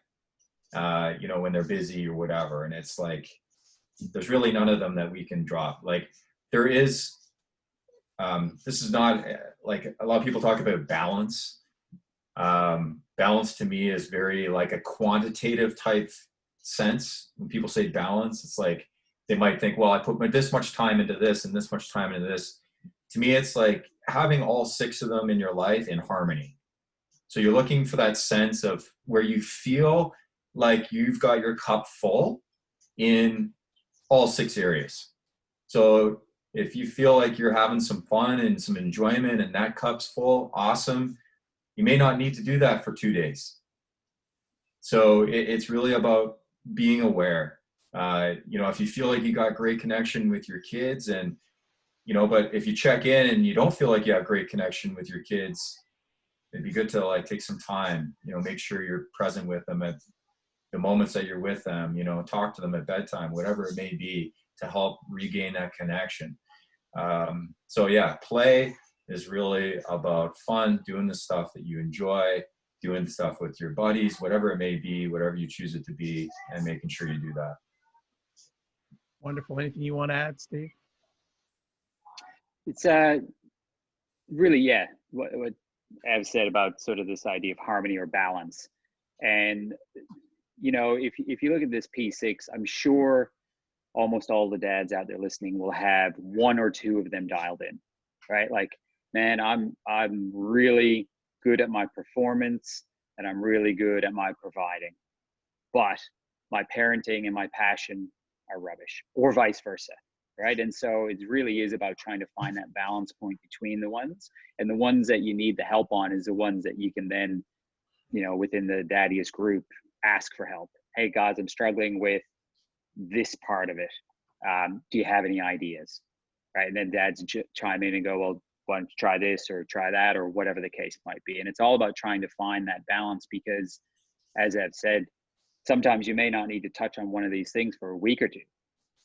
you know, when they're busy or whatever. And it's like, there's really none of them that we can drop. Like, there is, this is not, like, a lot of people talk about balance. Balance to me is very like a quantitative type sense. When people say balance, it's like, they might think, well, I put this much time into this and this much time into this. To me, it's like having all 6 of them in your life in harmony. So you're looking for that sense of where you feel like you've got your cup full in all 6 areas. So if you feel like you're having some fun and some enjoyment and that cup's full, awesome. You may not need to do that for 2 days. So it's really about being aware. You know, if you feel like you got great connection with your kids, and, you know, but if you check in and you don't feel like you have great connection with your kids, it'd be good to, like, take some time, you know, make sure you're present with them at the moments that you're with them, you know, talk to them at bedtime, whatever it may be, to help regain that connection. So yeah, play is really about fun, doing the stuff that you enjoy, doing stuff with your buddies, whatever it may be, whatever you choose it to be, and making sure you do that. Wonderful. Anything you want to add, Steve? It's really, yeah, what Ev said about sort of this idea of harmony or balance. And, you know, if you look at this P6, I'm sure almost all the dads out there listening will have 1 or 2 of them dialed in, right? Like, man, I'm really good at my performance and I'm really good at my providing, but my parenting and my passion are rubbish, or vice versa, right? And so it really is about trying to find that balance point between the ones, and the ones that you need the help on is the ones that you can then, you know, within the Daddius group, ask for help. Hey guys, I'm struggling with this part of it. Do you have any ideas? Right? And then dads chime in and go, well, why don't you try this or try that, or whatever the case might be. And it's all about trying to find that balance, because as I've said, sometimes you may not need to touch on one of these things for a week or 2,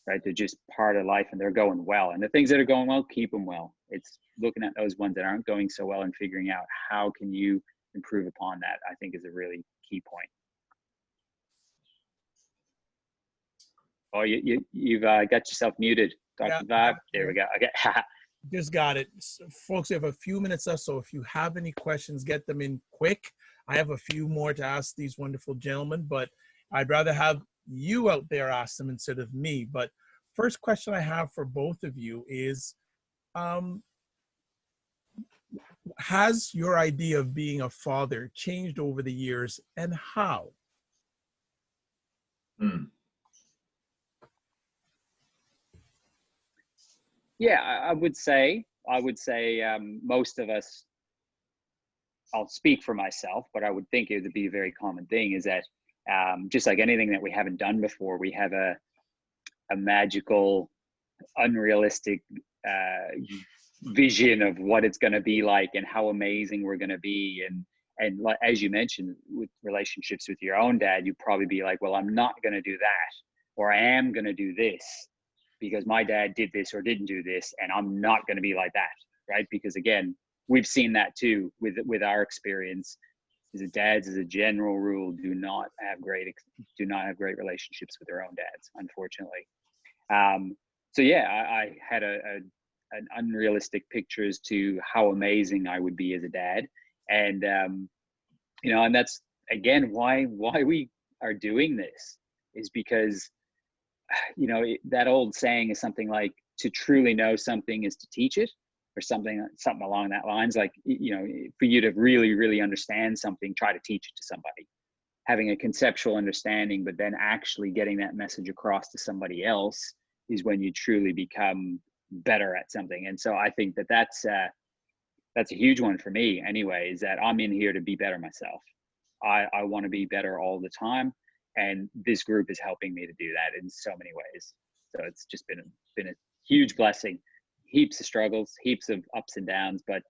right? They're just part of life and they're going well. And the things that are going well, keep them well. It's looking at those ones that aren't going so well and figuring out how can you improve upon that, I think, is a really key point. Oh, you've got yourself muted, Dr. Vibe. There we go. Okay. Just got it. Folks, we have a few minutes left, so if you have any questions, get them in quick. I have a few more to ask these wonderful gentlemen, but I'd rather have you out there ask them instead of me. But first question I have for both of you is, has your idea of being a father changed over the years, and how? Yeah, I would say most of us, I'll speak for myself, but I would think it would be a very common thing is that just like anything that we haven't done before, we have a magical, unrealistic vision of what it's going to be like and how amazing we're going to be. And as you mentioned, with relationships with your own dad, you'd probably be like, well, I'm not going to do that, or I am going to do this because my dad did this or didn't do this, and I'm not going to be like that, right? Because again, we've seen that too with our experience. Is that dads, as a general rule, do not have great relationships with their own dads, unfortunately. So yeah, I had an unrealistic picture as to how amazing I would be as a dad, and and that's again why we are doing this, is because that old saying is something like, to truly know something is to teach it, or something along that lines. Like, for you to really understand something, try to teach it to somebody. Having a conceptual understanding, but then actually getting that message across to somebody else is when you truly become better at something. And so I think that's a huge one for me anyway, is that I'm in here to be better myself. I want to be better all the time. And this group is helping me to do that in so many ways. So it's just been a huge blessing. Heaps of struggles, heaps of ups and downs, but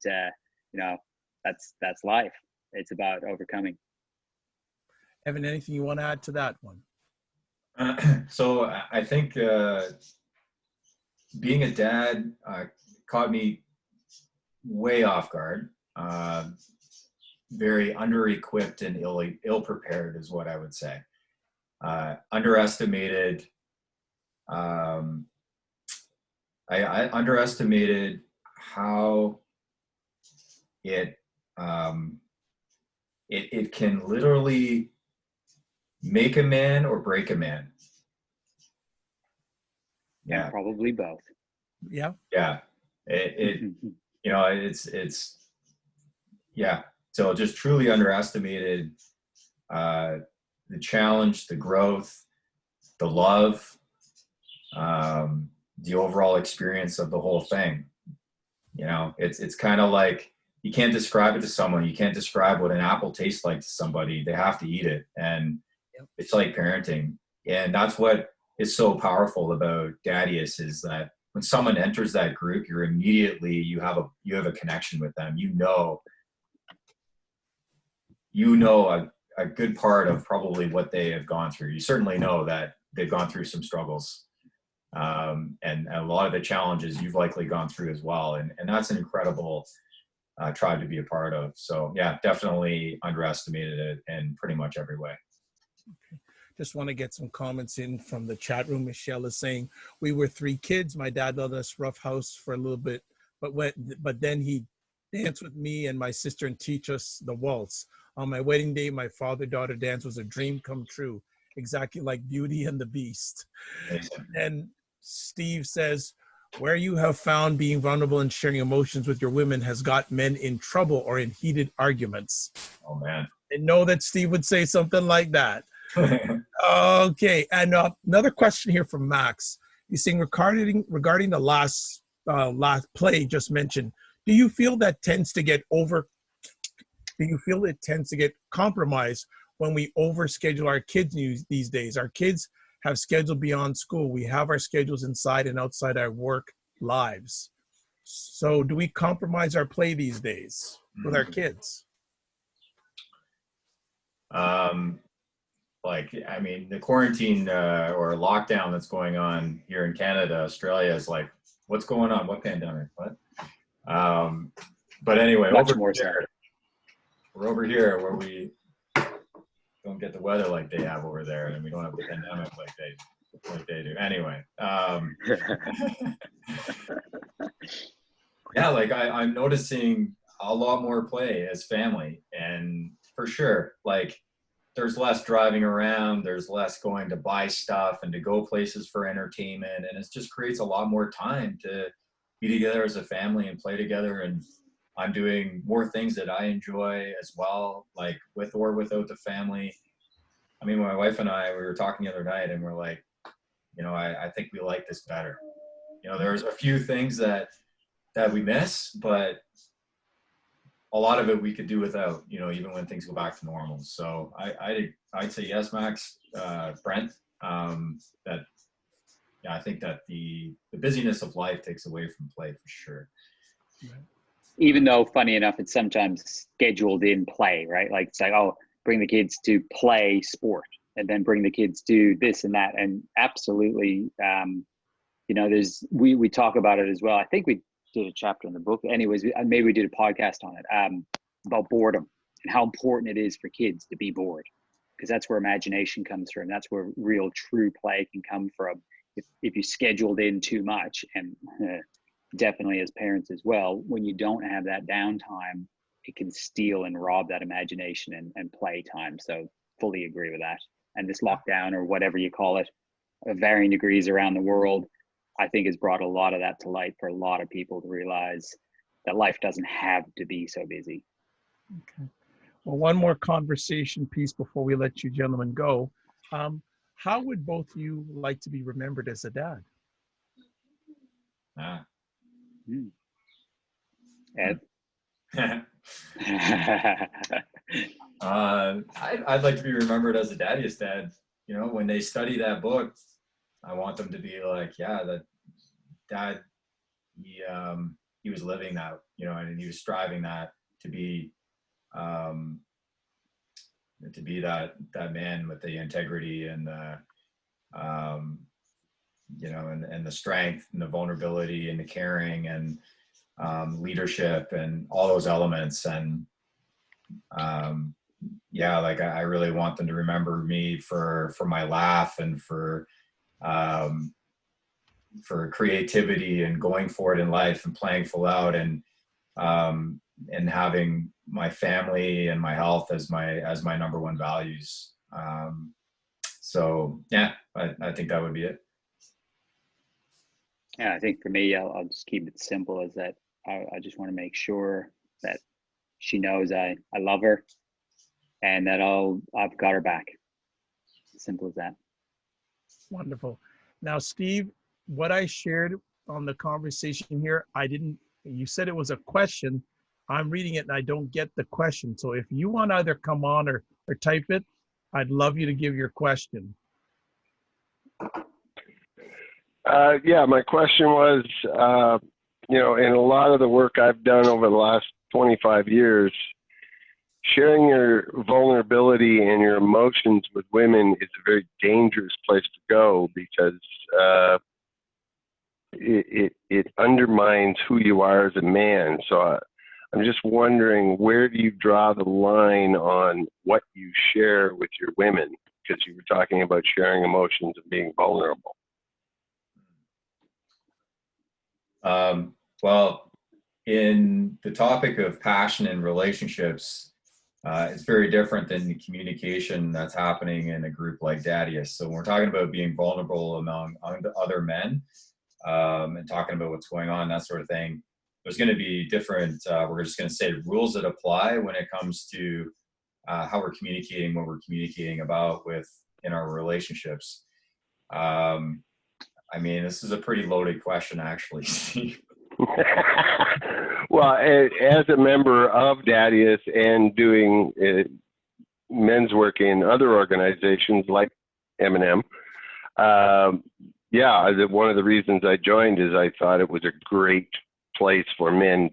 that's life. It's about overcoming. Evan, anything you want to add to that one? So I think being a dad caught me way off guard. Very under-equipped and ill-prepared is what I would say. Underestimated. I underestimated how it can literally make a man or break a man. Yeah, probably both. Yeah. Yeah. It's So just truly underestimated the challenge, the growth, the love, the overall experience of the whole thing. It's kind of like, you can't describe it to someone. You can't describe what an apple tastes like to somebody. They have to eat it. And it's like parenting. And that's what is so powerful about Daddius, is that when someone enters that group, you have a connection with them. A good part of probably what they have gone through. You certainly know that they've gone through some struggles. And a lot of the challenges you've likely gone through as well. And that's an incredible tribe to be a part of. So yeah, definitely underestimated it in pretty much every way. Okay. Just want to get some comments in from the chat room. Michelle is saying, we were 3 kids. My dad let us roughhouse for a little bit, but then he danced with me and my sister and teach us the waltz. On my wedding day, my father-daughter dance was a dream come true, exactly like Beauty and the Beast. Amazing. And Steve says, where you have found being vulnerable and sharing emotions with your women has got men in trouble or in heated arguments. Oh, man. I know that Steve would say something like that. Okay, and another question here from Max. He's saying, regarding the last play just mentioned, do you feel it tends to get compromised when we overschedule our kids these days? Our kids have scheduled beyond school. We have our schedules inside and outside our work lives. So do we compromise our play these days with our kids? The quarantine or lockdown that's going on here in Canada, Australia is like, what's going on? What pandemic? What? But anyway, we're over here where we don't get the weather like they have over there, and we don't have the pandemic like like they do. Anyway, yeah, like I'm noticing a lot more play as family, and for sure, like there's less driving around, there's less going to buy stuff and to go places for entertainment, and it just creates a lot more time to be together as a family and play together. And I'm doing more things that I enjoy as well, like with or without the family. I mean, my wife and I, we were talking the other night, and we're like, you know, I think we like this better. You know, there's a few things that we miss, but a lot of it we could do without, you know, even when things go back to normal. So I'd say yes, Max, Brent, that, yeah, I think that the busyness of life takes away from play for sure. Even though, funny enough, it's sometimes scheduled in play, right? Like it's like, oh, bring the kids to play sport, and then bring the kids to this and that. And absolutely, you know, we talk about it as well. I think we did a chapter in the book. Anyways, maybe we did a podcast on it, about boredom and how important it is for kids to be bored, because that's where imagination comes from. That's where real true play can come from. If you scheduled in too much, and definitely as parents as well, when you don't have that downtime, it can steal and rob that imagination and play time. So fully agree with that. And this lockdown, or whatever you call it, of varying degrees around the world, I think has brought a lot of that to light for a lot of people to realize that life doesn't have to be so busy. Okay. Well, one more conversation piece before we let you gentlemen go. How would both of you like to be remembered as a dad? Ed? I'd like to be remembered as a Daddius dad. You know, when they study that book, I want them to be like, yeah, that dad, he was living that, you know, and he was striving that to be that man with the integrity and the you know, and the strength and the vulnerability and the caring and leadership and all those elements. And yeah, like I really want them to remember me for my laugh and for creativity and going for it in life and playing full out, and having my family and my health as my number one values. So yeah, I think that would be it. Yeah, I think for me, I'll just keep it simple as that. I just want to make sure that she knows I love her, and that I've got her back. Simple as that. Wonderful. Now, Steve, what I shared on the conversation here, you said it was a question. I'm reading it and I don't get the question. So if you want to either come on or type it, I'd love you to give your question. Yeah, my question was, you know, in a lot of the work I've done over the last 25 years, sharing your vulnerability and your emotions with women is a very dangerous place to go, because it undermines who you are as a man. So I'm just wondering, where do you draw the line on what you share with your women? Because you were talking about sharing emotions and being vulnerable. Well, in the topic of passion in relationships, it's very different than the communication that's happening in a group like Daddius. So when we're talking about being vulnerable among other men, and talking about what's going on, that sort of thing, there's going to be different, we're just going to say, rules that apply when it comes to how we're communicating, what we're communicating about in our relationships. I mean, this is a pretty loaded question, actually, Steve. Well, as a member of Daddius and doing men's work in other organizations like M&M, yeah, one of the reasons I joined is I thought it was a great place for men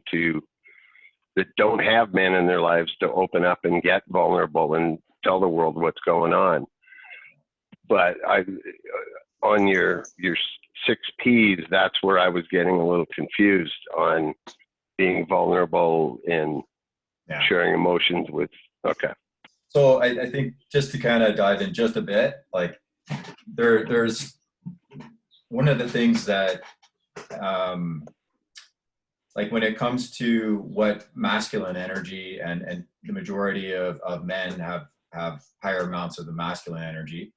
that don't have men in their lives to open up and get vulnerable and tell the world what's going on. But on your 6 Ps, that's where I was getting a little confused on being vulnerable and sharing emotions with. Okay. So I think just to kind of dive in just a bit, like there's one of the things that, like when it comes to what masculine energy, and the majority of men have higher amounts of the masculine energy.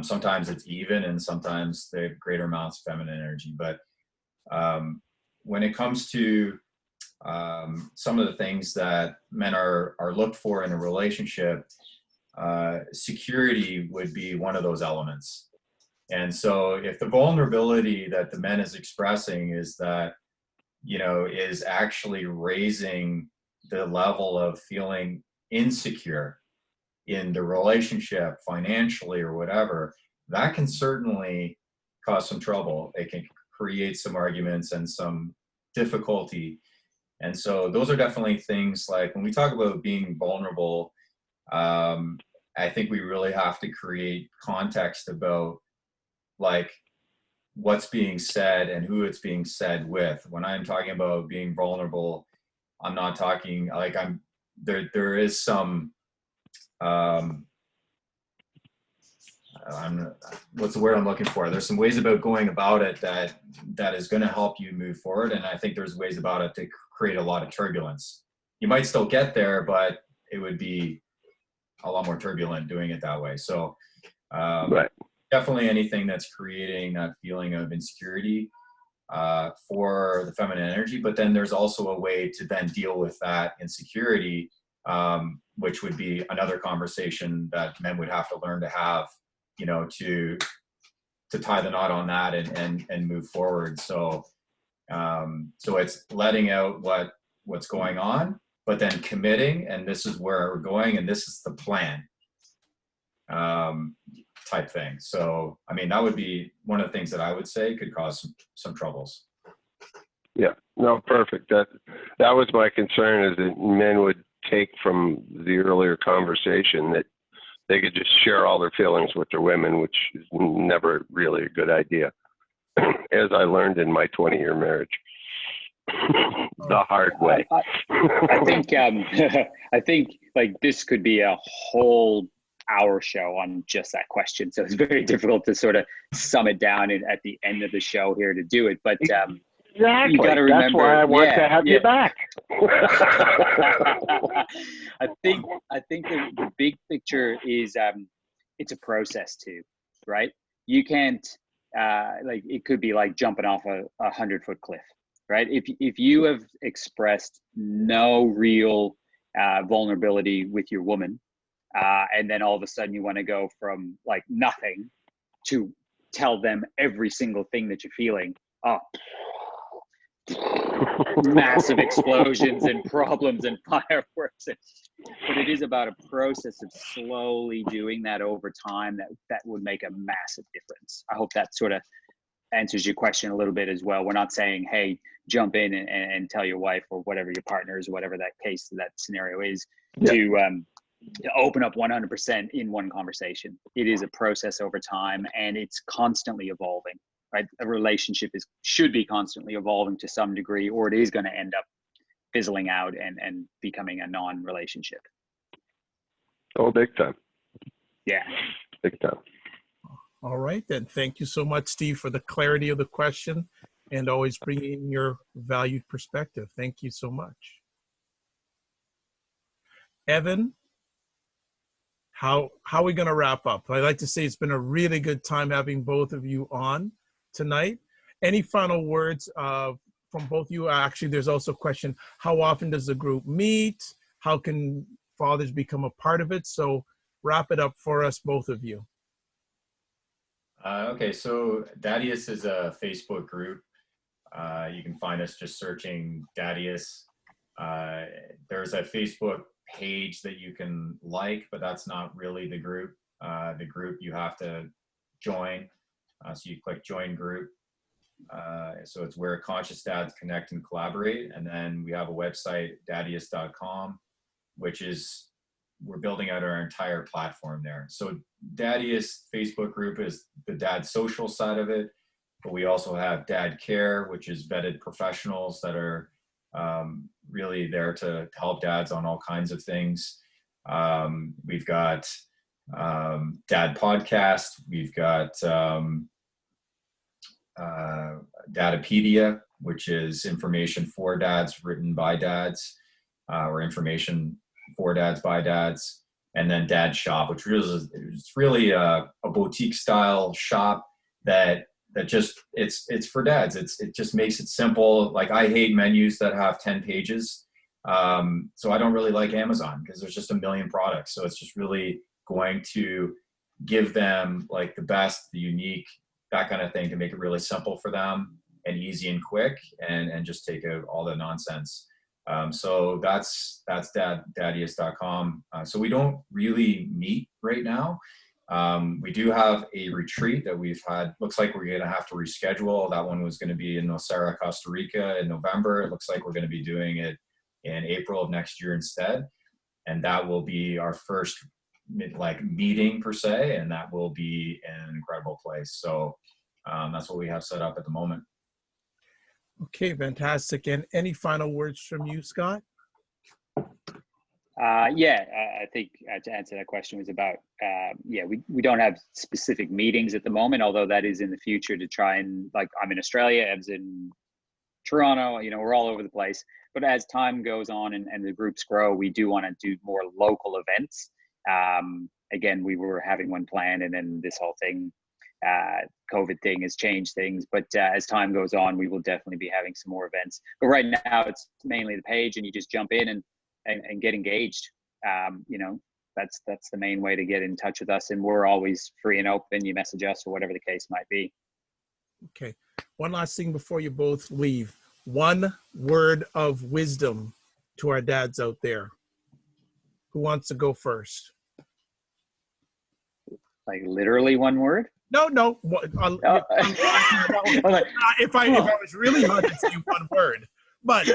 Sometimes it's even, and sometimes they have greater amounts of feminine energy. But when it comes to some of the things that men are looked for in a relationship, security would be one of those elements. And so if the vulnerability that the man is expressing is that, is actually raising the level of feeling insecure in the relationship financially or whatever, that can certainly cause some trouble. It can create some arguments and some difficulty. And so those are definitely things, like when we talk about being vulnerable, I think we really have to create context about like what's being said and who it's being said with. When I'm talking about being vulnerable, I'm not talking like there is some, what's the word I'm looking for? There's some ways about going about it that is going to help you move forward. And I think there's ways about it to create a lot of turbulence. You might still get there, but it would be a lot more turbulent doing it that way. So Right. definitely anything that's creating that feeling of insecurity for the feminine energy. But then there's also a way to then deal with that insecurity, which would be another conversation that men would have to learn to have, to tie the knot on that and move forward. So it's letting out what's going on, but then committing, and this is where we're going, and this is the plan, type thing. So, I mean, that would be one of the things that I would say could cause some troubles. Yeah, no, perfect. That was my concern, is that men would take from the earlier conversation that they could just share all their feelings with their women, which is never really a good idea, as I learned in my 20-year marriage. The hard way. I think like this could be a whole hour show on just that question. So it's very difficult to sort of sum it down at the end of the show here to do it. But exactly. You got to remember. That's why I want to have you back. I think the big picture is it's a process too, right? You can't like it could be like jumping off a 100-foot cliff, right? If you have expressed no real vulnerability with your woman, and then all of a sudden you want to go from like nothing to tell them every single thing that you're feeling, massive explosions and problems and fireworks. But it is about a process of slowly doing that over time that would make a massive difference. I hope that sort of answers your question a little bit as well. We're not saying, hey, jump in and tell your wife or whatever your partner is, whatever that case, that scenario is, to open up 100% in one conversation. It is a process over time, and it's constantly evolving, right? A relationship should be constantly evolving to some degree, or it is going to end up fizzling out and becoming a non-relationship. Oh, big time. Yeah. Big time. All right, then. Thank you so much, Steve, for the clarity of the question and always bringing your valued perspective. Thank you so much. Evan, how are we going to wrap up? I'd like to say it's been a really good time having both of you on tonight. Any final words from both of you? Actually, there's also a question, how often does the group meet? How can fathers become a part of it? So wrap it up for us, both of you. Okay, so Daddius is a Facebook group. You can find us just searching Daddius. There's a Facebook page that you can like, but that's not really the group. The group you have to join. So you click join group. So it's where conscious dads connect and collaborate. And then we have a website, daddius.com, which is, we're building out our entire platform there. So Daddius Facebook group is the dad social side of it, but we also have Dad Care, which is vetted professionals that are really there to help dads on all kinds of things. We've got Dad Podcast. We've got Dadapedia, which is information for dads written by dads, or information for dads by dads. And then Dad Shop, which is really a boutique style shop that just it's for dads. It just makes it simple. Like, I hate menus that have 10 pages. So I don't really like Amazon because there's just a million products. So it's just really going to give them like the best, the unique, that kind of thing, to make it really simple for them and easy and quick, and just take out all the nonsense. So that's daddius.com. So we don't really meet right now. We do have a retreat that we've had. Looks like we're going to have to reschedule. That one was going to be in Nosara, Costa Rica in November. It looks like we're going to be doing it in April of next year instead. And that will be our first meeting per se. And that will be an incredible place. So that's what we have set up at the moment. Okay, fantastic. And any final words from you, Scott? Yeah, I think to answer that question was about, we don't have specific meetings at the moment, although that is in the future to try and, like, I'm in Australia, Ev's in Toronto, we're all over the place. But as time goes on and the groups grow, we do want to do more local events. Again, we were having one planned, and then this whole thing, COVID thing has changed things. But as time goes on, we will definitely be having some more events. But right now, it's mainly the page, and you just jump in and get engaged. That's the main way to get in touch with us, and we're always free and open. You message us or whatever the case might be. Okay. One last thing before you both leave. One word of wisdom to our dads out there. Who wants to go first? Like literally one word? No. If I was really hard, I'd say one word. But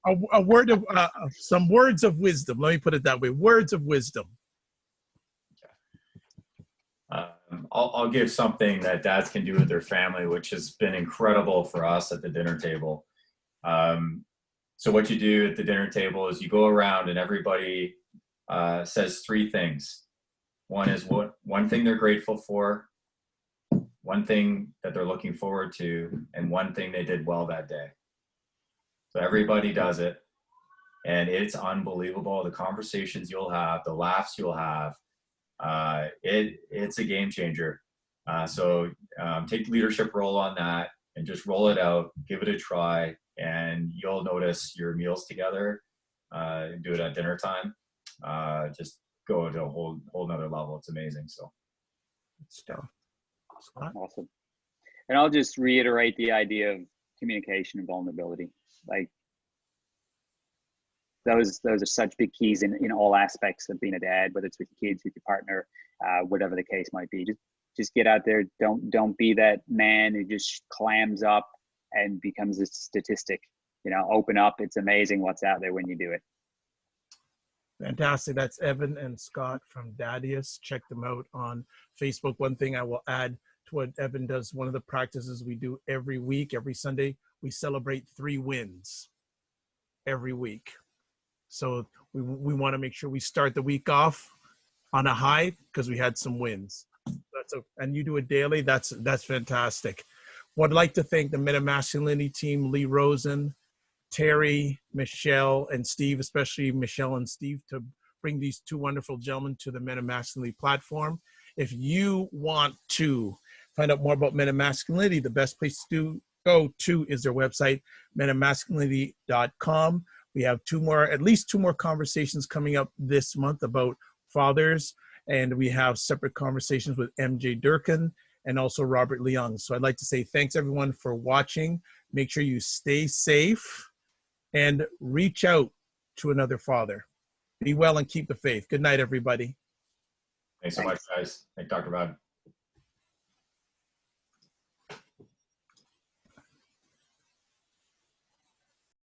a word of some words of wisdom. Let me put it that way. Words of wisdom. I'll give something that dads can do with their family, which has been incredible for us at the dinner table. So what you do at the dinner table is you go around and everybody says three things. One is one thing they're grateful for, one thing that they're looking forward to, and one thing they did well that day. So everybody does it, and it's unbelievable. The conversations you'll have, the laughs you'll have, it's a game changer. So take the leadership role on that and just roll it out, give it a try, and you'll notice your meals together. Do it at dinner time. Just go to a whole nother level. It's amazing. So Stuff. Awesome. And I'll just reiterate the idea of communication and vulnerability. Like, those are such big keys in all aspects of being a dad, whether it's with your kids, with your partner, whatever the case might be. Just get out there. Don't be that man who just clams up and becomes a statistic. Open up. It's amazing what's out there when you do it. Fantastic. That's Evan and Scott from Daddius. Check them out on Facebook. One thing I will add to what Evan does, one of the practices we do every week, every Sunday, we celebrate 3 wins every week. So we want to make sure we start the week off on a high because we had some wins. And you do it daily. That's fantastic. Well, I'd like to thank the Meta Masculinity team, Lee Rosen, Terry, Michelle, and Steve, especially Michelle and Steve, to bring these 2 wonderful gentlemen to the Meta Masculinity platform. If you want to find out more about Meta Masculinity, the best place to go to is their website, metamasculinity.com. We have at least two more conversations coming up this month about fathers, and we have separate conversations with MJ Durkin and also Robert Leung. So I'd like to say thanks everyone for watching. Make sure you stay safe and reach out to another father. Be well and keep the faith. Good night, everybody. Thanks so much, guys. Thank Dr. Vibe.